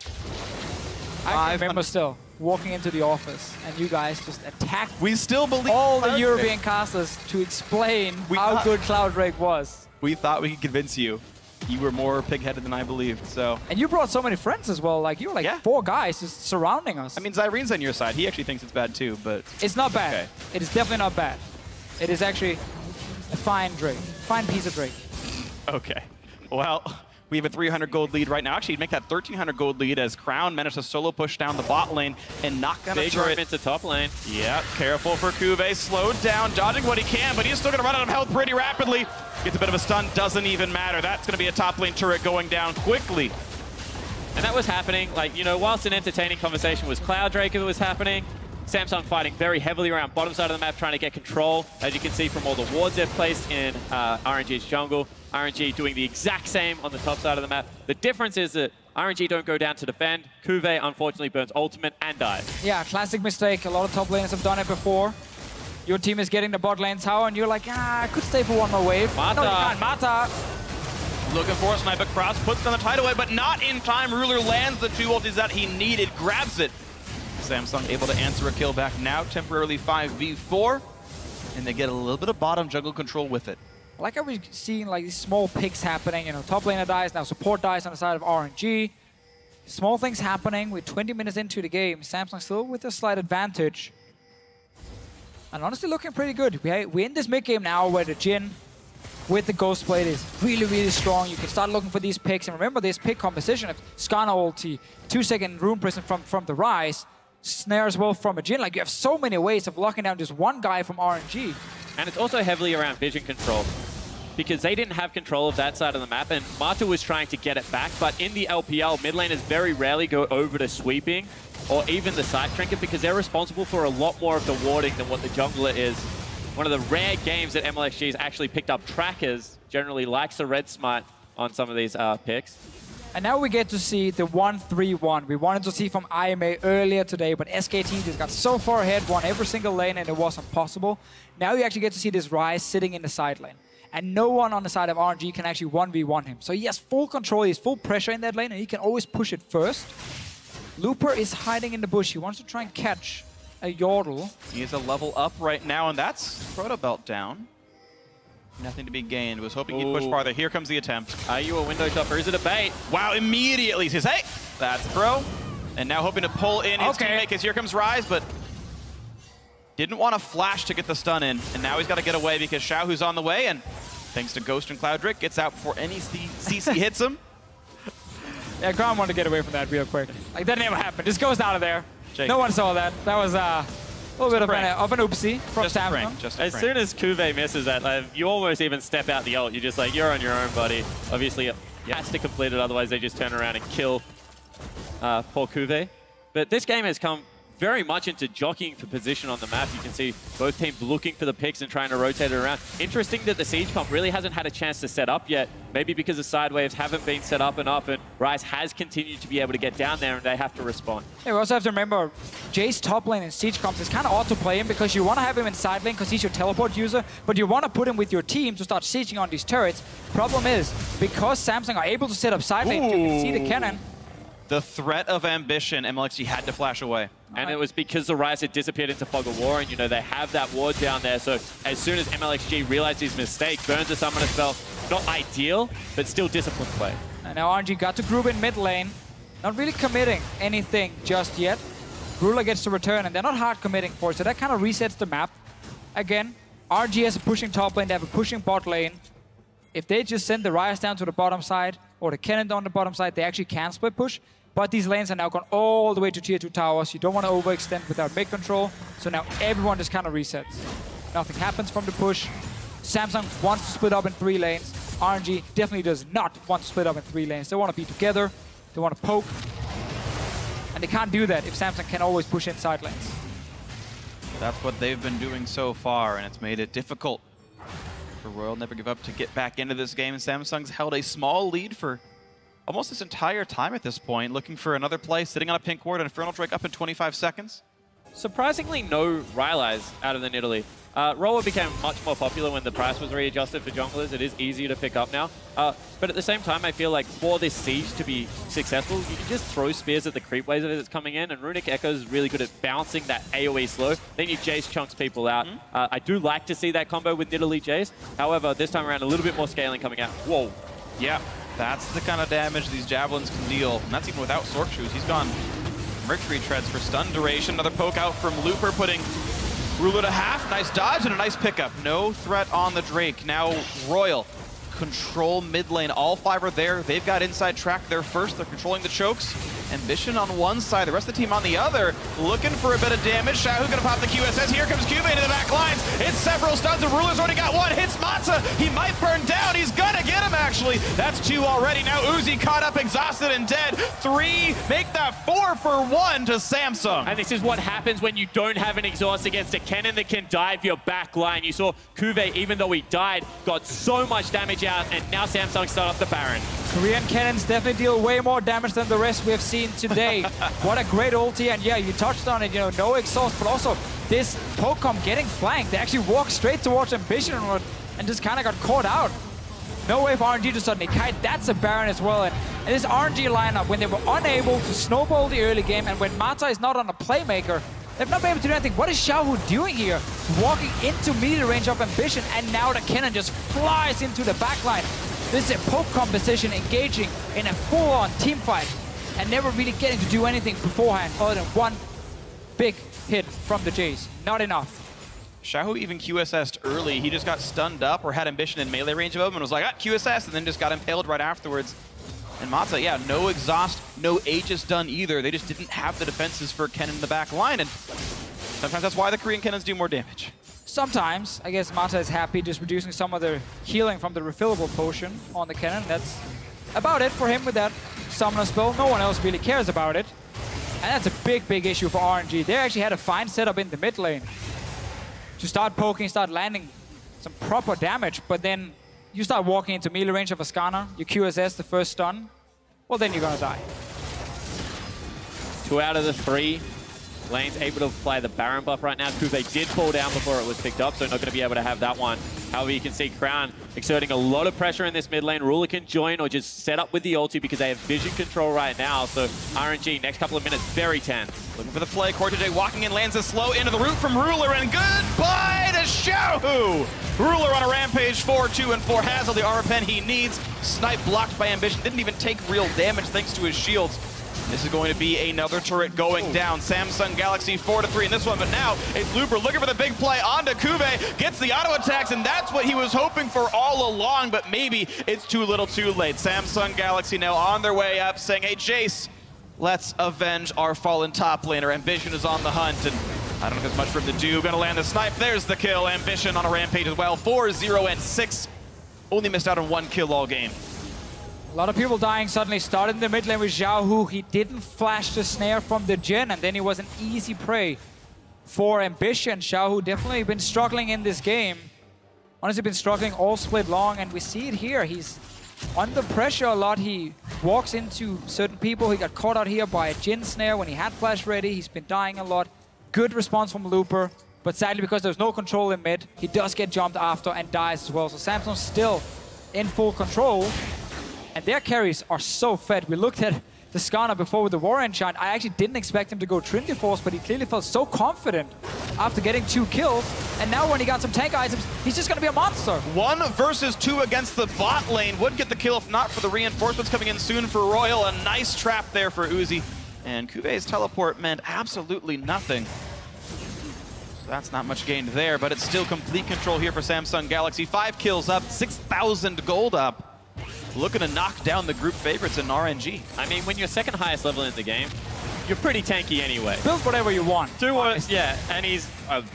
I remember still walking into the office and you guys just attacked We still believe all the European casters to explain how good Cloud Drake was. We thought we could convince you. You were more pig-headed than I believed, so. And you brought so many friends as well. Like, you were like 4 guys just surrounding us. I mean, Zyrene's on your side. He actually thinks it's bad too, but. It's not bad. Okay. It is definitely not bad. It is actually a fine Drake. Fine piece of Drake. Okay. Well, we have a 300 gold lead right now. Actually, make that 1,300 gold lead as Crown managed to solo push down the bot lane and knock down a Big turret. movement to top lane. Yeah, careful for Kuve. Slowed down, dodging what he can, but he's still going to run out of health pretty rapidly. Gets a bit of a stun, doesn't even matter. That's going to be a top lane turret going down quickly. And that was happening, like, you know, whilst an entertaining conversation was Cloud Drake, it was happening. Samsung fighting very heavily around bottom side of the map, trying to get control, as you can see from all the wards they've placed in RNG's jungle. RNG doing the exact same on the top side of the map. The difference is that RNG don't go down to defend. Kuve unfortunately burns ultimate and dies. Yeah, classic mistake. A lot of top laners have done it before. Your team is getting the bot lane tower, and you're like, I could stay for one more wave. Mata. No, you can't. Mata. Looking for a sniper cross, puts down the tidal wave, but not in time. Ruler lands the 2 ultis that he needed, grabs it. Samsung able to answer a kill back now, temporarily 5v4, and they get a little bit of bottom jungle control with it. I like how we're seeing like these small picks happening. You know, top laner dies, now support dies on the side of RNG. Small things happening. We're 20 minutes into the game. Samsung still with a slight advantage. And honestly looking pretty good. We're in this mid game now where the Jhin with the Ghost Blade is really, really strong. You can start looking for these picks. And remember this pick composition of Skarner ulti, 2-second Rune Prison from the Rise, Snare as well from a Jhin. Like, you have so many ways of locking down just one guy from RNG. And it's also heavily around vision control, because they didn't have control of that side of the map, and Mata was trying to get it back, but in the LPL, mid laners very rarely go over to sweeping or even the side trinket, because they're responsible for a lot more of the warding than what the jungler is. One of the rare games that MLXG has actually picked up trackers, generally likes the red smite on some of these picks. And now we get to see the 1-3-1 we wanted to see from IMA earlier today, but SKT just got so far ahead, won every single lane, and it wasn't possible. Now you actually get to see this Rise sitting in the side lane. And no one on the side of RNG can actually 1v1 him. So he has full control, he has full pressure in that lane, and he can always push it first. Looper is hiding in the bush. He wants to try and catch a Yordle. He is a level up right now, and that's Proto Belt down. Nothing to be gained. Was hoping he'd push farther. Here comes the attempt. Are you a window shopper? Is it a bait? Wow, immediately says, hey, that's throw. And now hoping to pull in his teammate, because here comes Rise, but didn't want to flash to get the stun in. And now he's got to get away because Xiao, who's on the way, and thanks to Ghost and Cloud Drake, gets out before any CC hits him. Yeah, Grom wanted to get away from that real quick. Like, that never happened. Just goes out of there. Jake. No one saw that. That was a little bit of an oopsie from Just a Samsung. prank. Just a As prank. soon as Kuve misses that, like, you almost even step out the ult. You're just like, you're on your own, buddy. Obviously, it has to complete it, otherwise they just turn around and kill poor Kuve. But this game has come very much into jockeying for position on the map. You can see both teams looking for the picks and trying to rotate it around. Interesting that the Siege comp really hasn't had a chance to set up yet. Maybe because the side waves haven't been set up enough, and Rise has continued to be able to get down there, and they have to respond. Yeah, we also have to remember, Jay's top lane in Siege comps is kind of odd to play him because you want to have him in side lane because he's your teleport user, but you want to put him with your team to start sieging on these turrets. Problem is, because Samsung are able to set up side lane, you can see the cannon. The threat of ambition, MLXG had to flash away. And it was because the Rise had disappeared into Fog of War, and you know they have that ward down there. So as soon as MLXG realized his mistake, burns a summoner spell. Not ideal, but still disciplined play. And now RNG got to group in mid lane. Not really committing anything just yet. Ruler gets to return, and they're not hard committing for it, so that kind of resets the map. Again, RNG has a pushing top lane, they have a pushing bot lane. If they just send the Rise down to the bottom side, or the cannon down the bottom side, they actually can split push. But these lanes are now gone all the way to tier 2 towers. You don't want to overextend without mid control. So now everyone just kind of resets. Nothing happens from the push. Samsung wants to split up in 3 lanes. RNG definitely does not want to split up in 3 lanes. They want to be together. They want to poke. And they can't do that if Samsung can always push inside lanes. That's what they've been doing so far, and it's made it difficult for Royal Never Give Up to get back into this game. Samsung's held a small lead for almost this entire time at this point, looking for another play, sitting on a pink ward, and Infernal Drake up in 25 seconds. Surprisingly, no Rylai's out of the Nidalee. Roller became much more popular when the price was readjusted for junglers. It is easier to pick up now. But at the same time, I feel like for this siege to be successful, you can just throw spears at the creep waves as it's coming in, and Runic Echo is really good at bouncing that AoE slow. Then you Jace chunks people out. I do like to see that combo with Nidalee Jace. However, this time around, a little bit more scaling coming out. Whoa. Yeah, that's the kind of damage these javelins can deal, and that's even without Sork Shoes. He's gone Mercury Treads for stun duration. Another poke out from Looper, putting Ruler to half. Nice dodge and a nice pickup. No threat on the Drake. Now Royal control mid lane. All 5 are there. They've got inside track there first. They're controlling the chokes. Ambition on one side, the rest of the team on the other, looking for a bit of damage. Shahu gonna pop the QSS. Here comes Cube into the back lines. It's several stuns. The Ruler's already got one. Hits Matza. He might burn down. He's gonna get him, actually. That's 2 already. Now Uzi caught up, exhausted and dead. 3, make that 4 for 1 to Samsung. And this is what happens when you don't have an exhaust against a cannon that can dive your back line. You saw Kuve, even though he died, got so much damage out, and now Samsung start up the Baron. Korean cannons definitely deal way more damage than the rest we have seen today. What a great ulti, and yeah, you touched on it, you know, no exhaust, but also this Pokemon getting flanked. They actually walked straight towards Ambition and just kind of got caught out. No way for RNG to suddenly kite. That's a Baron as well. And this RNG lineup, when they were unable to snowball the early game, and when Mata is not on a playmaker, they've not been able to do anything. What is Xiaohu doing here? Walking into melee range of Ambition, and now the cannon just flies into the backline. This is a poke composition engaging in a full-on team fight and never really getting to do anything beforehand other than one big hit from the Jays. Not enough. Xiaohu even QSS'd early. He just got stunned up or had Ambition in melee range of him and was like, ah, QSS, and then just got impaled right afterwards. And Mata, yeah, no exhaust, no Aegis done either. They just didn't have the defenses for Kennen in the back line, and sometimes that's why the Korean Kennons do more damage. Sometimes, I guess Mata is happy just reducing some of the healing from the refillable potion on the cannon. That's about it for him with that summoner spell. No one else really cares about it. And that's a big, big issue for RNG. They actually had a fine setup in the mid lane to start poking, start landing some proper damage, but then you start walking into melee range of Ascana, you QSS the first stun, well then you're gonna die. 2 out of the 3 lanes able to apply the Baron buff right now. Kuve did fall down before it was picked up, so not going to be able to have that one. However, you can see Crown exerting a lot of pressure in this mid lane. Ruler can join or just set up with the ulti because they have vision control right now. So RNG, next couple of minutes, very tense. Looking for the play. Cortege walking in, lands a slow into the root from Ruler, and goodbye to Xiaohu! Ruler on a rampage, 4-2 and 4, has all the aura pen he needs. Snipe blocked by Ambition, didn't even take real damage thanks to his shields. This is going to be another turret going down. Samsung Galaxy 4-3 in this one, but now it's Looper looking for the big play onto Kuve, gets the auto attacks, and that's what he was hoping for all along, but maybe it's too little too late. Samsung Galaxy now on their way up, saying, hey, Jace, let's avenge our fallen top laner. Ambition is on the hunt, and I don't know if there's much room to do. Gonna land the snipe, there's the kill. Ambition on a rampage as well, 4-0 and 6. Only missed out on 1 kill all game. A lot of people dying suddenly. Started in the mid lane with Xiaohu. He didn't flash the snare from the Jin, and then he was an easy prey for Ambition. Xiaohu definitely been struggling in this game. Honestly, been struggling all split long, and we see it here. He's under pressure a lot. He walks into certain people. He got caught out here by a Jin snare when he had flash ready. He's been dying a lot. Good response from Looper, but sadly, because there's no control in mid, he does get jumped after and dies as well. So Samsung's still in full control. And their carries are so fed. We looked at the Skarner before with the War Enchant. I actually didn't expect him to go Trinity Force, but he clearly felt so confident after getting 2 kills. And now when he got some tank items, he's just going to be a monster. 1 versus 2 against the bot lane. Would get the kill if not for the reinforcements coming in soon for Royal. A nice trap there for Uzi. And Kuve's teleport meant absolutely nothing. So that's not much gained there, but it's still complete control here for Samsung Galaxy. 5 kills up, 6,000 gold up. Looking to knock down the group favorites in RNG. I mean, when you're second highest level in the game, you're pretty tanky anyway. Build whatever you want. Yeah, and he's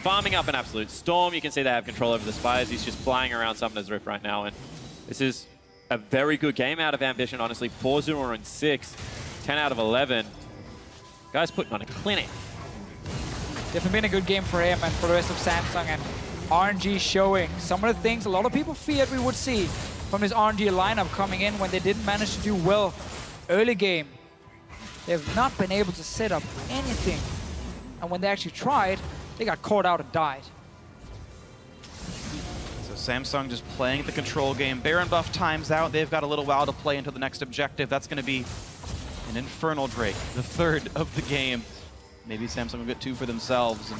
farming up an absolute storm. You can see they have control over the spires. He's just flying around Summoner's Rift right now, and this is a very good game out of Ambition, honestly. 4-0 and 6, 10 out of 11. Guys putting on a clinic. Definitely been a good game for him and for the rest of Samsung, and RNG showing some of the things a lot of people feared we would see from his RNG lineup coming in when they didn't manage to do well early game. They've not been able to set up anything. And when they actually tried, they got caught out and died. So Samsung just playing the control game. Baron buff times out. They've got a little while to play into the next objective. That's going to be an Infernal Drake, the 3rd of the game. Maybe Samsung will get 2 for themselves. And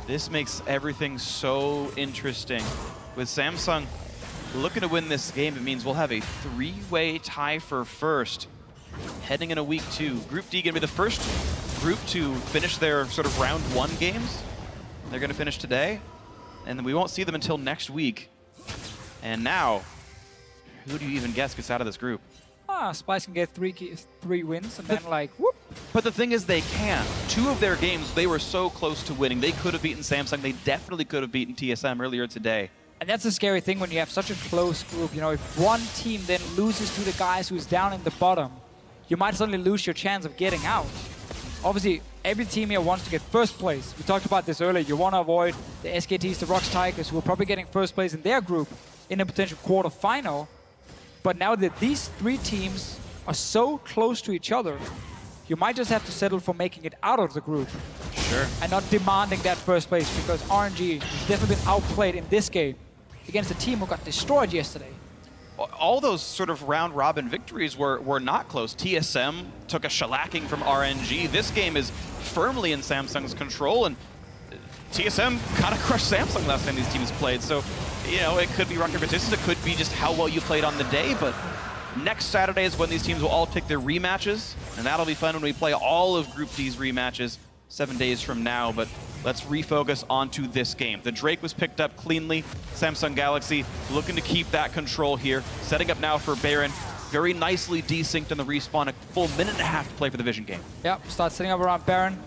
this makes everything so interesting. With Samsung looking to win this game, it means we'll have a 3-way tie for first heading into week 2. Group D going to be the first group to finish their sort of round 1 games. They're going to finish today, and then we won't see them until next week. And now, who do you even guess gets out of this group? Spice can get 3 wins and then like, whoop. But the thing is, they can. 2 of their games, they were so close to winning. They could have beaten Samsung. They definitely could have beaten TSM earlier today. And that's the scary thing when you have such a close group. You know, if one team then loses to the guys who's down in the bottom, you might suddenly lose your chance of getting out. Obviously, every team here wants to get first place. We talked about this earlier. You want to avoid the SKTs, the Rocks Tigers, who are probably getting first place in their group in a potential quarterfinal. But now that these three teams are so close to each other, you might just have to settle for making it out of the group. Sure. And not demanding that first place, because RNG has definitely been outplayed in this game against a team who got destroyed yesterday. All those sort of round-robin victories were not close. TSM took a shellacking from RNG. This game is firmly in Samsung's control, and TSM kind of crushed Samsung last time these teams played. So, you know, it could be rock, paper, scissors. It could be just how well you played on the day, but next Saturday is when these teams will all pick their rematches, and that'll be fun when we play all of Group D's rematches 7 days from now. But let's refocus onto this game. The Drake was picked up cleanly. Samsung Galaxy looking to keep that control here. Setting up now for Baron. Very nicely desynced in the respawn. A full minute and a half to play for the Vision game. Yep, start setting up around Baron.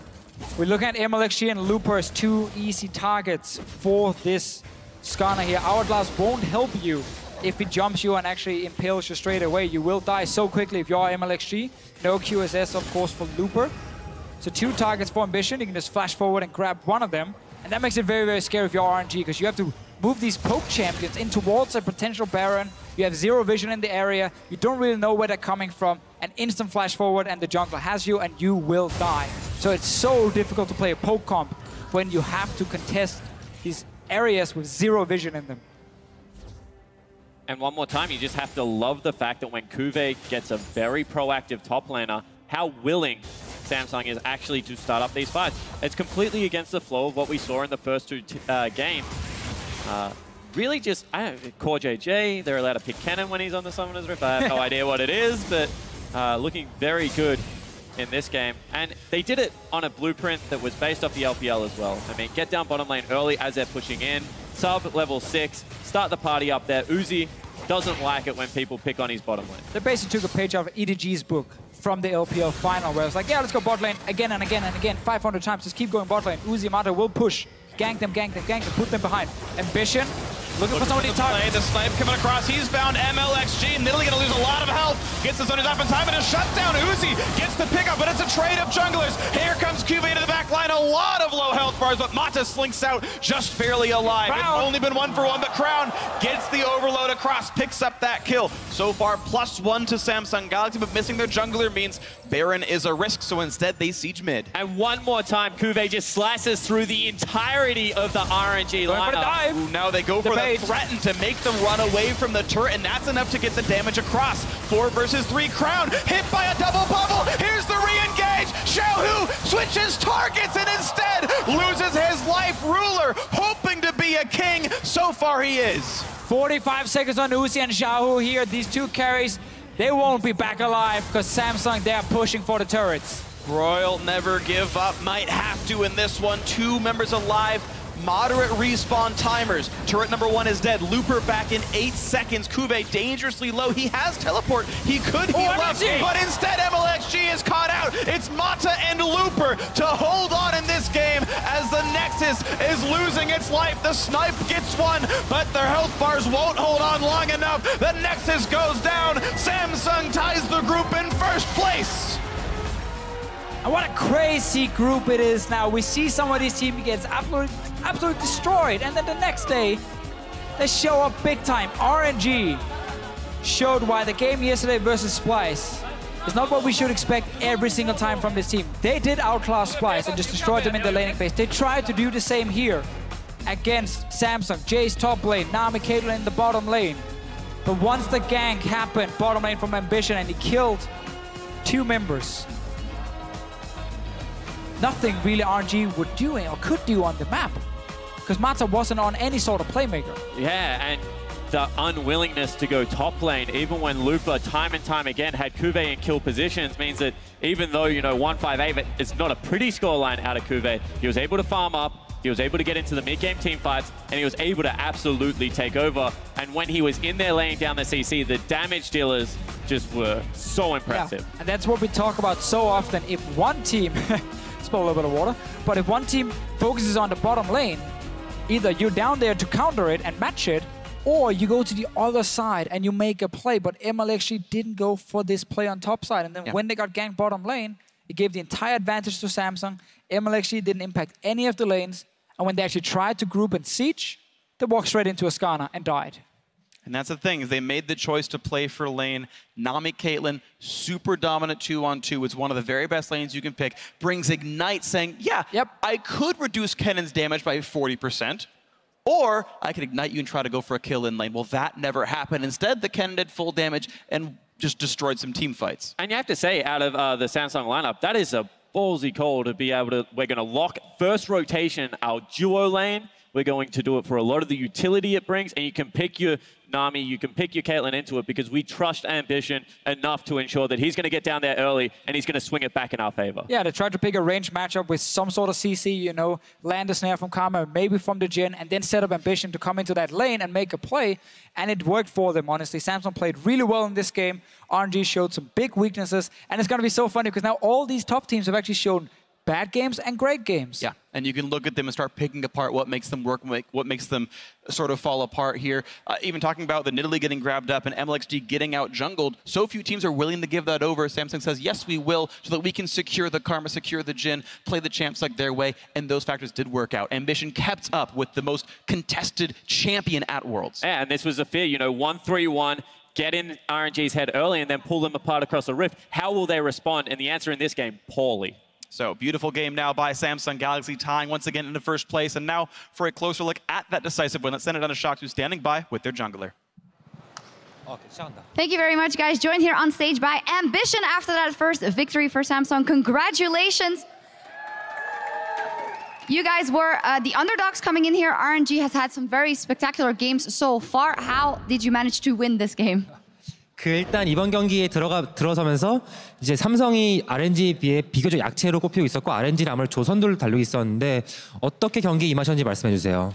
We're looking at MLXG and Looper as two easy targets for this Skarner here. Hourglass won't help you if it jumps you and actually impales you straight away. You will die so quickly if you're MLXG. No QSS, of course, for Looper. So two targets for Ambition. You can just flash forward and grab one of them. And that makes it very, very scary if you're RNG, because you have to move these poke champions in towards a potential Baron. You have zero vision in the area. You don't really know where they're coming from. An instant flash forward and the jungler has you and you will die. So it's so difficult to play a poke comp when you have to contest these areas with zero vision in them. And one more time, you just have to love the fact that when Kuve gets a very proactive top laner, how willing Samsung is actually to start up these fights. It's completely against the flow of what we saw in the first two games. Really just, I don't know, Core JJ, they're allowed to pick Cannon when he's on the Summoner's Rift. I have no idea what it is, but looking very good in this game. And they did it on a blueprint that was based off the LPL as well. I mean, get down bottom lane early as they're pushing in, sub level 6, start the party up there. Uzi doesn't like it when people pick on his bottom lane. They basically took a page out of EDG's book from the LPL final, where it's like, yeah, let's go bot lane again and again and again, 500 times, just keep going bot lane. Uzi Mata will push, gank them, put them behind. Ambition, looking for somebody to target. The snipe coming across, he's found MLXG, Nidalee gonna lose a lot of health, gets the zone up in time, and a shutdown. Uzi gets the pickup, but it's a trade of junglers. Here comes QV into the back line, a lot of low health bars, but Mata slinks out just barely alive. It's only been 1-for-1, but Crown gets the overload across, picks up that kill. So far, +1 to Samsung Galaxy, but missing their jungler means Baron is a risk, so instead they siege mid. And one more time, Kuve just slices through the entirety of the RNG lineup. Ooh, now they go for the threaten to make them run away from the turret, and that's enough to get the damage across. 4 versus 3, Crown hit by a double bubble. Here's the re-engage. Xiaohu switches targets and instead loses his life. Ruler hoping to be a king. So far he is. 45 seconds on Uzi and Xiaohu here. These two carries, they won't be back alive because Samsung, they're pushing for the turrets. Royal never give up. Might have to in this one. 2 members alive. Moderate respawn timers. Turret number 1 is dead. Looper back in 8 seconds. Kuve dangerously low. He has teleport. He could heal up, but instead MLXG is caught out. It's Mata and Looper to hold on in this game as the Nexus is losing its life. The snipe gets one, but their health bars won't hold on long enough. The Nexus goes down. Samsung ties the group in first place. And what a crazy group it is now. We see some of these teams get absolutely destroyed, and then the next day, they show up big time. RNG showed why the game yesterday versus Splice is not what we should expect every single time from this team. They did outclass Splice and just destroyed them in the laning phase. They tried to do the same here against Samsung. Jay's top lane, Nami Caitlyn in the bottom lane. But once the gank happened, bottom lane from Ambition, and he killed 2 members, nothing really RNG would do or could do on the map, because Mata wasn't on any sort of playmaker. Yeah, and the unwillingness to go top lane, even when Looper time and time again had Kuve in kill positions, means that even though, you know, 158 is not a pretty scoreline out of Kuve, he was able to farm up, he was able to get into the mid-game team fights, and he was able to absolutely take over. And when he was in there laying down the CC, the damage dealers just were so impressive. Yeah. And that's what we talk about so often. If one team spill a little bit of water, but if one team focuses on the bottom lane, either you're down there to counter it and match it, or you go to the other side and you make a play. But MLXG didn't go for this play on top side, and then when they got ganked bottom lane, it gave the entire advantage to Samsung. MLXG didn't impact any of the lanes, and when they actually tried to group and siege, they walked straight into a Skarner and died. And that's the thing, is they made the choice to play for lane. Nami Caitlyn, super dominant 2-on-2. It's one of the very best lanes you can pick. Brings Ignite saying, yeah, I could reduce Kennen's damage by 40%, or I could Ignite you and try to go for a kill in lane. Well, that never happened. Instead, the Kennen did full damage and just destroyed some team fights. And you have to say, out of the Samsung lineup, that is a ballsy call to be able to, we're going to lock first rotation our duo lane. We're going to do it for a lot of the utility it brings, and you can pick your Nami, you can pick your Caitlyn into it because we trust Ambition enough to ensure that he's going to get down there early and he's going to swing it back in our favor. Yeah, they tried to pick a range matchup with some sort of CC, you know, land a snare from Karma, maybe from the Jhin, and then set up Ambition to come into that lane and make a play, and it worked for them, honestly. Samsung played really well in this game. RNG showed some big weaknesses, and it's going to be so funny because now all these top teams have actually shown bad games and great games. Yeah, and you can look at them and start picking apart what makes them work, what makes them sort of fall apart here. Even talking about the Nidalee getting grabbed up and MLXG getting out jungled, so few teams are willing to give that over. Samsung says, yes, we will, so that we can secure the Karma, secure the Jhin, play the champs like their way, and those factors did work out. Ambition kept up with the most contested champion at Worlds. Yeah, and this was a fear, you know, 1-3-1, get in RNG's head early and then pull them apart across the rift. How will they respond? And the answer in this game, poorly. So, beautiful game now by Samsung Galaxy, tying once again into first place. And now for a closer look at that decisive win, let's send it down to Shox, who's standing by with their jungler. Thank you very much, guys. Joined here on stage by Ambition after that first victory for Samsung. Congratulations. You guys were the underdogs coming in here. RNG has had some very spectacular games so far. How did you manage to win this game? 일단 이번 경기에 들어서면서 이제 삼성이 RNG에 비해 비교적 약체로 꼽히고 있었고 RNG는 아무래도 조선도를 달리고 있었는데 어떻게 경기에 임하셨는지 말씀해 주세요.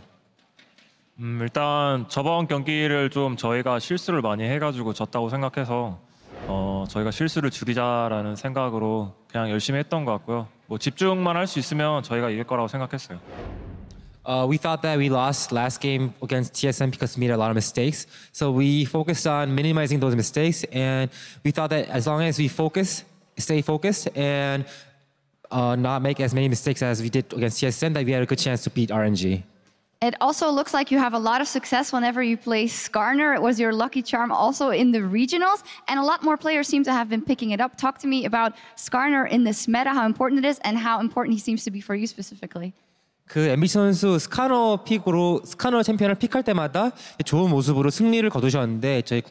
일단 저번 경기를 좀 저희가 실수를 많이 해가지고 졌다고 생각해서 저희가 실수를 줄이자라는 생각으로 그냥 열심히 했던 것 같고요. 뭐 집중만 할 수 있으면 저희가 이길 거라고 생각했어요. We thought that we lost last game against TSM because we made a lot of mistakes. So we focused on minimizing those mistakes, and we thought that as long as we stay focused, and not make as many mistakes as we did against TSM, that we had a good chance to beat RNG. It also looks like you have a lot of success whenever you play Skarner. It was your lucky charm also in the regionals, and a lot more players seem to have been picking it up. Talk to me about Skarner in this meta, how important it is, and how important he seems to be for you specifically. 그 앰비션 선수 스카너 챔피언을 픽할 때마다 좋은 모습으로 승리를 거두셨는데 저희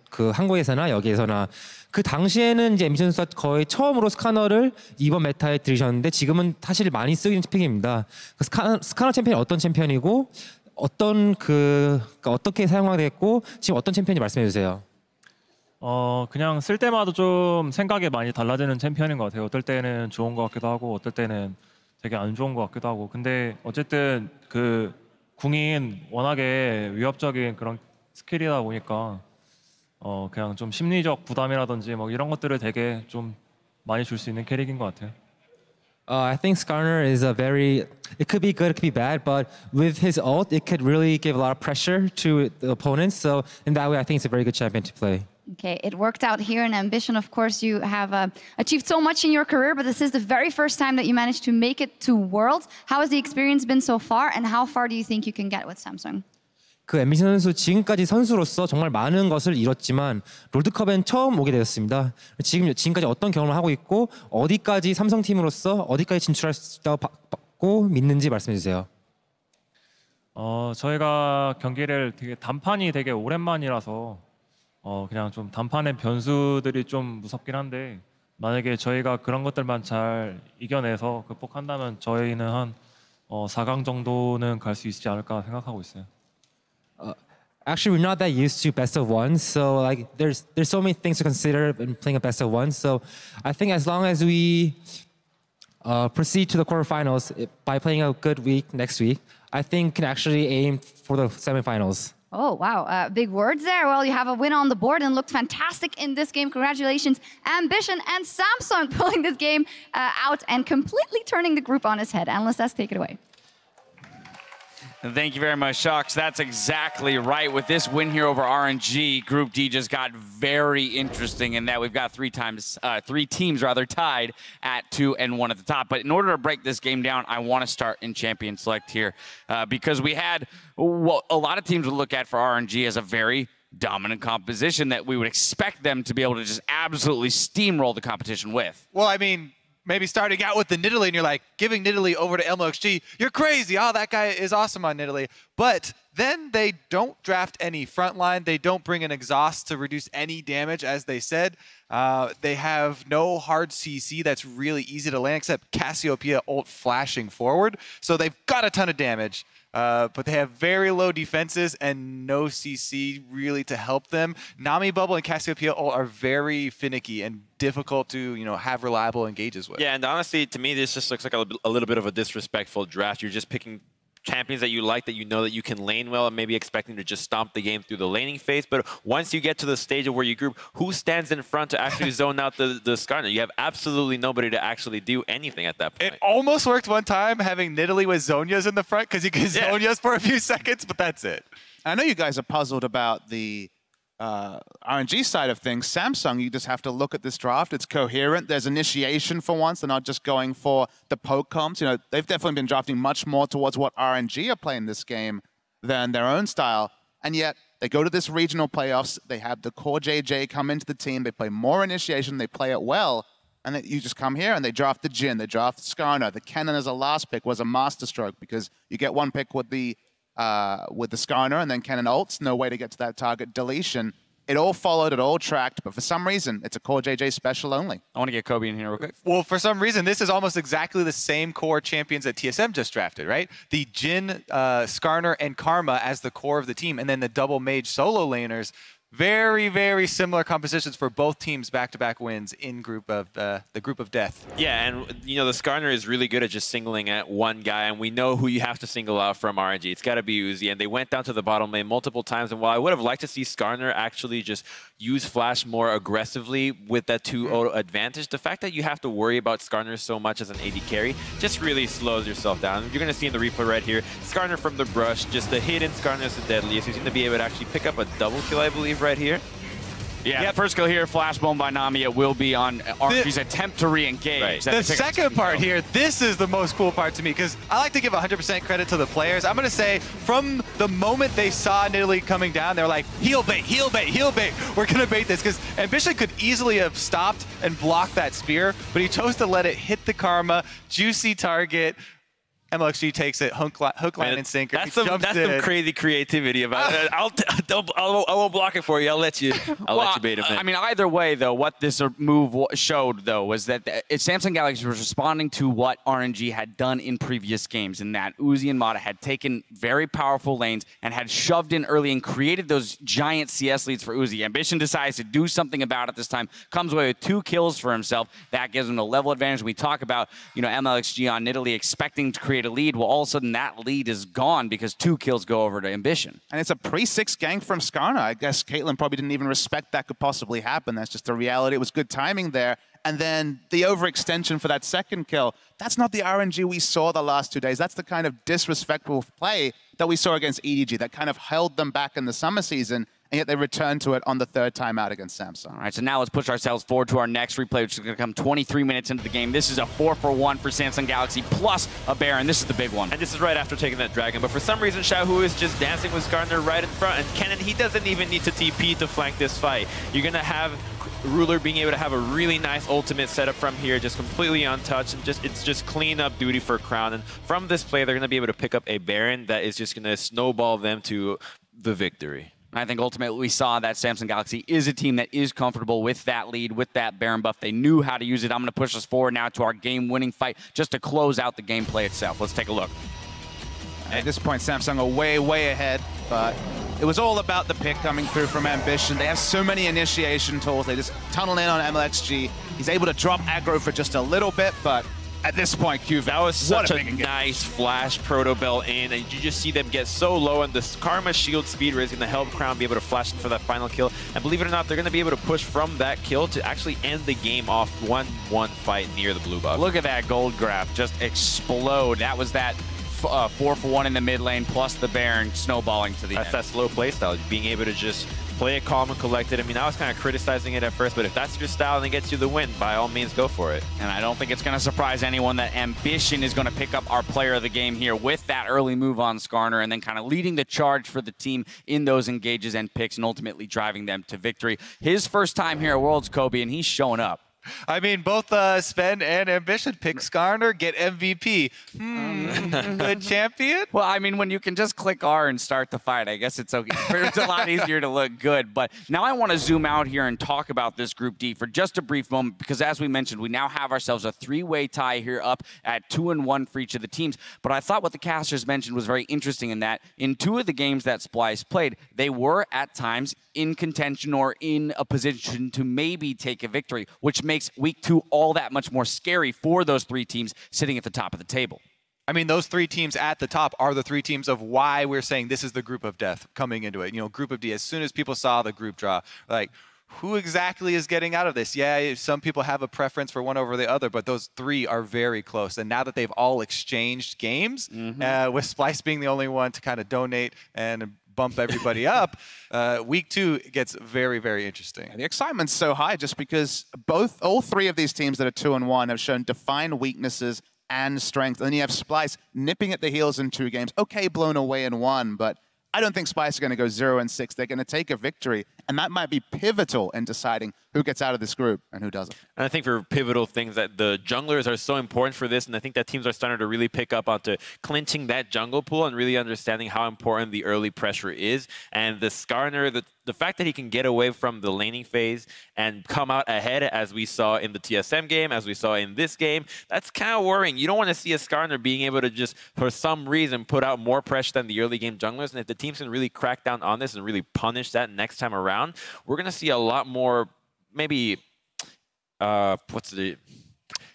그 한국에서나 여기에서나 그 당시에는 이제 앰비션 선수가 거의 처음으로 스카너를 이번 메타에 들이셨는데 지금은 사실 많이 쓰이는 픽입니다. 그 스카너 챔피언이 어떤 챔피언이고 어떻게 사용하겠고 지금 어떤 챔피언인지 말씀해 주세요. 그냥 쓸 때마다 좀 생각이 많이 달라지는 챔피언인 것 같아요. 어떨 때는 좋은 것 같기도 하고 어떨 때는 되게 안 좋은 것 같기도 하고. 근데 어쨌든 그 궁인 워낙에 위협적인 그런 스킬이다 보니까 그냥 좀 심리적 부담이라든지 뭐 이런 것들을 되게 좀 많이 줄 수 있는 캐릭인 것 같아요. I think Skarner is it could be good, it could be bad, but with his ult, it could really give a lot of pressure to the opponents. So in that way, I think it's a very good champion to play. Okay, it worked out here in Ambition. Of course, you have achieved so much in your career, but this is the very first time that you managed to make it to Worlds. How has the experience been so far, and how far do you think you can get with Samsung? 그 앰비션 선수 지금까지 선수로서 정말 많은 것을 이뤘지만 롤드컵엔 처음 오게 되었습니다. 지금까지 어떤 경험을 하고 있고 어디까지 삼성 팀으로서 어디까지 진출할 수 있다고 믿는지 말씀해 주세요. 저희가 경기를 단판이 되게 오랜만이라서 그냥 좀 단판의 변수들이 좀 무섭긴 한데 만약에 저희가 그런 것들만 잘 이겨내서 극복한다면 저희는 한 4강 정도는 갈 수 있지 않을까 생각하고 있어요. Actually, we're not that used to best of one, so like there's so many things to consider in playing a best of one. So I think as long as we proceed to the quarterfinals by playing a good week next week, I think can actually aim for the semifinals. Oh, wow. Big words there. Well, you have a win on the board and looked fantastic in this game. Congratulations, Ambition and Samsung pulling this game out and completely turning the group on its head. Analyst S, take it away. Thank you very much, Shox. That's exactly right. With this win here over RNG, Group D just got very interesting in that we've got three teams tied at 2 and 1 at the top. But in order to break this game down, I want to start in Champion Select here because we had what a lot of teams would look at for RNG as a very dominant composition that we would expect them to be able to just absolutely steamroll the competition with. Well, I mean, maybe starting out with the Nidalee and you're like, giving Nidalee over to MLXG, you're crazy. Oh, that guy is awesome on Nidalee. But then they don't draft any frontline. They don't bring an exhaust to reduce any damage, as they said. They have no hard CC that's really easy to land, except Cassiopeia ult flashing forward. So they've got a ton of damage. But they have very low defenses and no CC really to help them. Nami Bubble and Cassiopeia ult are very finicky and difficult to, have reliable engages with. Yeah, and honestly, to me, this just looks like a little bit of a disrespectful draft. You're just picking champions that you like, that you know that you can lane well, and maybe expecting to just stomp the game through the laning phase. But once you get to the stage of where you group, who stands in front to actually zone out the Skarner? You have absolutely nobody to actually do anything at that point. It almost worked one time having Nidalee with Zhonya's in the front because you can Zhonya's for a few seconds, but that's it. I know you guys are puzzled about the RNG side of things. Samsung, you just have to look at this draft. It's coherent. There's initiation for once. They're not just going for the poke comps. They've definitely been drafting much more towards what RNG are playing this game than their own style. And yet they go to this regional playoffs. They have the core JJ come into the team. They play more initiation. They play it well. And then you just come here and they draft the Jhin. They draft Skarner. The Kennen as a last pick was a masterstroke because you get one pick with the Skarner and then Kennen ults, no way to get to that target deletion. It all followed, it all tracked, but for some reason, it's a core JJ special only. I want to get Kobe in here real quick. Well, for some reason, this is almost exactly the same core champions that TSM just drafted, right? The Jhin, Skarner, and Karma as the core of the team, and then the double mage solo laners. Very, very similar compositions for both teams, back-to-back wins in the group of death. Yeah, and the Skarner is really good at just singling at one guy, and we know who you have to single out from RNG. It's got to be Uzi, and they went down to the bottom lane multiple times. And while I would have liked to see Skarner actually just use Flash more aggressively with that 2-0 advantage, the fact that you have to worry about Skarner so much as an AD carry just really slows yourself down. You're going to see in the replay right here, Skarner from the brush, just the hidden Skarner is the deadliest. He's going to be able to actually pick up a double kill, I believe, right here. Yeah, first kill here, flash bomb by Nami. It will be on RNG's attempt to re-engage. Right. The second part here, this is the most cool part to me because I like to give 100% credit to the players. I'm going to say from the moment they saw Nidalee coming down, they were like, heal bait, heal bait, heal bait. We're going to bait this because Ambition could easily have stopped and blocked that spear, but he chose to let it hit the Karma, juicy target. MLXG takes it, hook, line, and sinker. That's some crazy creativity about it. I won't block it for you. I'll let you bait him in. I mean, either way, though, what this move showed, though, was that Samsung Galaxy was responding to what RNG had done in previous games, in that Uzi and Mata had taken very powerful lanes and had shoved in early and created those giant CS leads for Uzi. Ambition decides to do something about it this time, comes away with 2 kills for himself. That gives him a level advantage. We talk about, MLXG on Nidalee expecting to create a lead. Well, all of a sudden that lead is gone because 2 kills go over to Ambition. And it's a pre-6 gank from Skarner. I guess Caitlyn probably didn't even respect that could possibly happen. That's just the reality. It was good timing there. And then the overextension for that second kill, that's not the RNG we saw the last 2 days. That's the kind of disrespectful play that we saw against EDG that kind of held them back in the summer season, and yet they returned to it on the 3rd time out against Samsung. All right, so now let's push ourselves forward to our next replay, which is going to come 23 minutes into the game. This is a 4-for-1 for Samsung Galaxy, plus a Baron. This is the big one. And this is right after taking that Dragon. But for some reason, Xiaohu is just dancing with Skarner right in front. And Kennen, he doesn't even need to TP to flank this fight. You're going to have Ruler being able to have a really nice ultimate setup from here, just completely untouched, and it's just clean up duty for Crown. And from this play, they're going to be able to pick up a Baron that is just going to snowball them to the victory. I think ultimately we saw that Samsung Galaxy is a team that is comfortable with that lead, with that Baron buff. They knew how to use it. I'm going to push us forward now to our game-winning fight just to close out the gameplay itself. Let's take a look. At this point, Samsung are way, way ahead, but it was all about the pick coming through from Ambition. They have so many initiation tools. They just tunnel in on MLXG. He's able to drop aggro for just a little bit, but at this point, Q, that was such a nice flash proto bell in, and you just see them get so low, and this Karma shield speed is going to help Crown be able to flash in for that final kill. And believe it or not, they're going to be able to push from that kill to actually end the game off 1-1 fight near the blue buff. Look at that gold graph just explode. That was that 4-for-1 in the mid lane, plus the Baron snowballing to the end. That's that slow playstyle, being able to just play it calm and collected. I mean, I was kind of criticizing it at first, but if that's your style and it gets you the win, by all means, go for it. And I don't think it's going to surprise anyone that Ambition is going to pick up our player of the game here with that early move on Skarner and then kind of leading the charge for the team in those engages and picks and ultimately driving them to victory. His first time here at Worlds, Kobe, and he's showing up. I mean, both Sven and Ambition pick Skarner, get MVP. Good champion? Well, I mean, when you can just click R and start the fight, I guess it's okay. It's a lot easier to look good. But now I want to zoom out here and talk about this Group D for just a brief moment because, as we mentioned, we now have ourselves a three-way tie here up at 2-1 for each of the teams. But I thought what the casters mentioned was very interesting in that in two of the games that Splice played, they were at times in contention or in a position to maybe take a victory, which makes week 2 all that much more scary for those three teams sitting at the top of the table. I mean, those three teams at the top are the three teams of why we're saying this is the group of death coming into it. You know, Group of D, as soon as people saw the group draw, like, who exactly is getting out of this? Yeah, some people have a preference for one over the other, but those three are very close. And now that they've all exchanged games, with Splice being the only one to kind of donate and bump everybody up, week 2 gets very, very interesting. The excitement's so high just because all three of these teams that are 2-1 have shown defined weaknesses and strength. And then you have Splice nipping at the heels in 2 games. Okay, blown away in 1, but I don't think Splice are going to go 0-6. They're going to take a victory, and that might be pivotal in deciding who gets out of this group and who doesn't. And I think for pivotal things that the junglers are so important for this, and I think that teams are starting to really pick up onto clinching that jungle pool and really understanding how important the early pressure is. And the Skarner, the fact that he can get away from the laning phase and come out ahead as we saw in the TSM game, as we saw in this game, that's kind of worrying. You don't want to see a Skarner being able to just, for some reason, put out more pressure than the early game junglers. And if the teams can really crack down on this and really punish that next time around, we're going to see a lot more, maybe, what's the...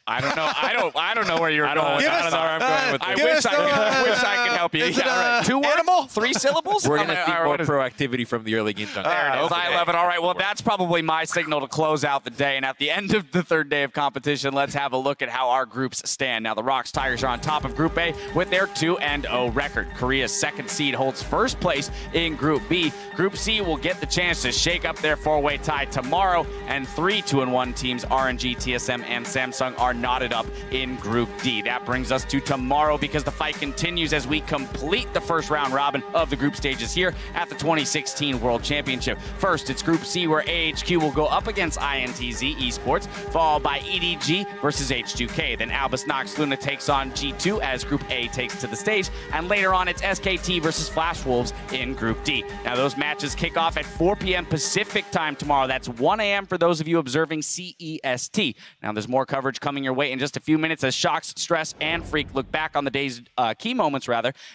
I don't know. I don't know where you're going. I don't know where I'm going with this. I wish I could help you. Yeah, right. 2 words? 3 syllables? We're going to see more proactivity from the early game jungle. There it is. I love it. All right. Well, that's probably my signal to close out the day. And at the end of the 3rd day of competition, let's have a look at how our groups stand. Now, the Rocks Tigers are on top of Group A with their 2-0 record. Korea's 2nd seed holds 1st place in Group B. Group C will get the chance to shake up their 4-way tie tomorrow. And 3 2-1 teams, RNG, TSM, and Samsung, are knotted up in Group D. That brings us to tomorrow because the fight continues as we complete the 1st round robin of the group stages here at the 2016 World Championship. First, it's Group C where AHQ will go up against INTZ Esports, followed by EDG versus H2K. Then Albus Nox Luna takes on G2 as Group A takes to the stage. And later on, it's SKT versus Flash Wolves in Group D. Now, those matches kick off at 4 p.m. Pacific time tomorrow. That's 1 a.m. for those of you observing CEST. Now, there's more coverage coming your way in just a few minutes as Shocks, Stress, and Freak look back on the day's key moments,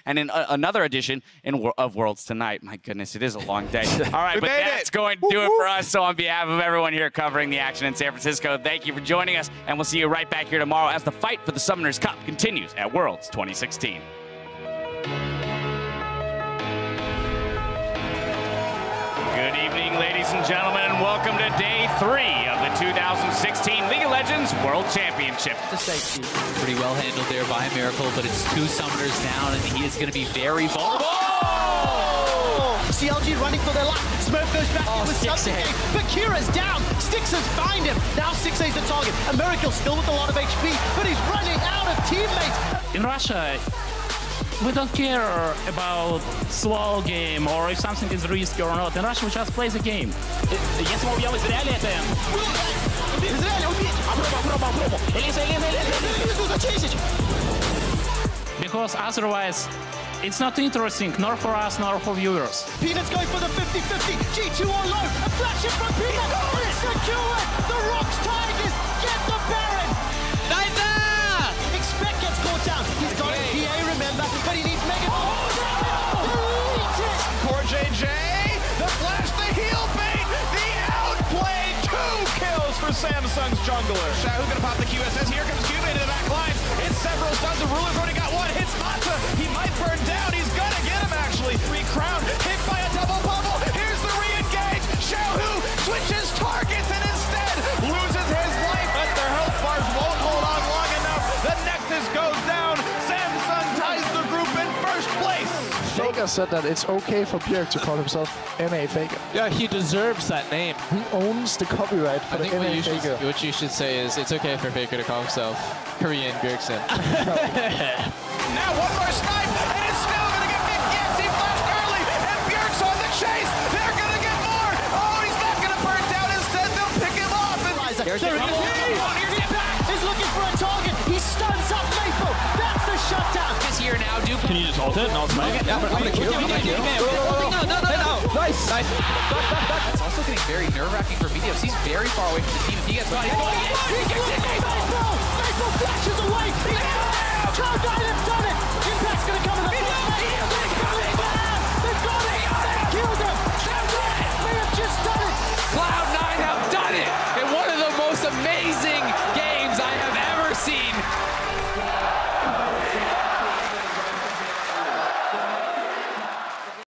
and in another edition of Worlds Tonight. My goodness, it is a long day. All right, but that's going to do it for us. So on behalf of everyone here covering the action in San Francisco, thank you for joining us, and we'll see you right back here tomorrow as the fight for the Summoners Cup continues at Worlds 2016. Good evening, ladies and gentlemen, and welcome to Day 3 of the 2016 League of Legends World Championship. The safety. Pretty well handled there by Miracle, but it's 2 summoners down, and he is going to be very vulnerable. Oh! CLG running for their life. Smurf goes back in with something. But Kira's down. Stixers find him. Now 6A's the target. A Miracle still with a lot of HP, but he's running out of teammates. In Russia, we don't care about slow game or if something is risky or not. In Russia, we just play the game. Если мы убьем Израиль, это... Израиль, убить! Попробуй! Элиза! Because otherwise, it's not interesting, nor for us, nor for viewers. Peanut's going for the 50-50. G2 on low. A flash in from Peanut. It's secured. The Rocks Tigers get the Baron. Expect gets caught down. He's got a PA, remember, but he needs Mega. Core JJ, the flash, the heal bait, the outplay, 2 kills for Samsung's jungler. Shahu gonna pop the QSS. Here comes Cube into the back line. It's several stuns. The Ruler's already got 1. Hits Mata. He might burn down. He's gonna get him actually. 3 crown hit by a double bubble. Here's the re-engage. Shahu switches targets and instead loses his life, but their health bars won't hold on long enough. The Nexus goes down. Samsung ties the group in 1st place. Shake a said that it's okay for Bjerg to call himself MA Faker. Yeah, he deserves that name. He owns the copyright for the MA Faker. What you should say is it's okay for Faker to call himself Korean Bjergsen. Now one more snipe, and it's still going to get big. Yes, he flashed early, and Bjerg's on the chase. They're going to get more. Oh, he's not going to burn down. Instead, they'll pick him off. And there he is looking for a target. He stuns up Maple. That's the shutdown. Is here now. Can you just ult it? No, it's fine. Yeah, I'm gonna kill. No. Nice. It's also getting very nerve-wracking for Meteos. He's very far away from the team. If he gets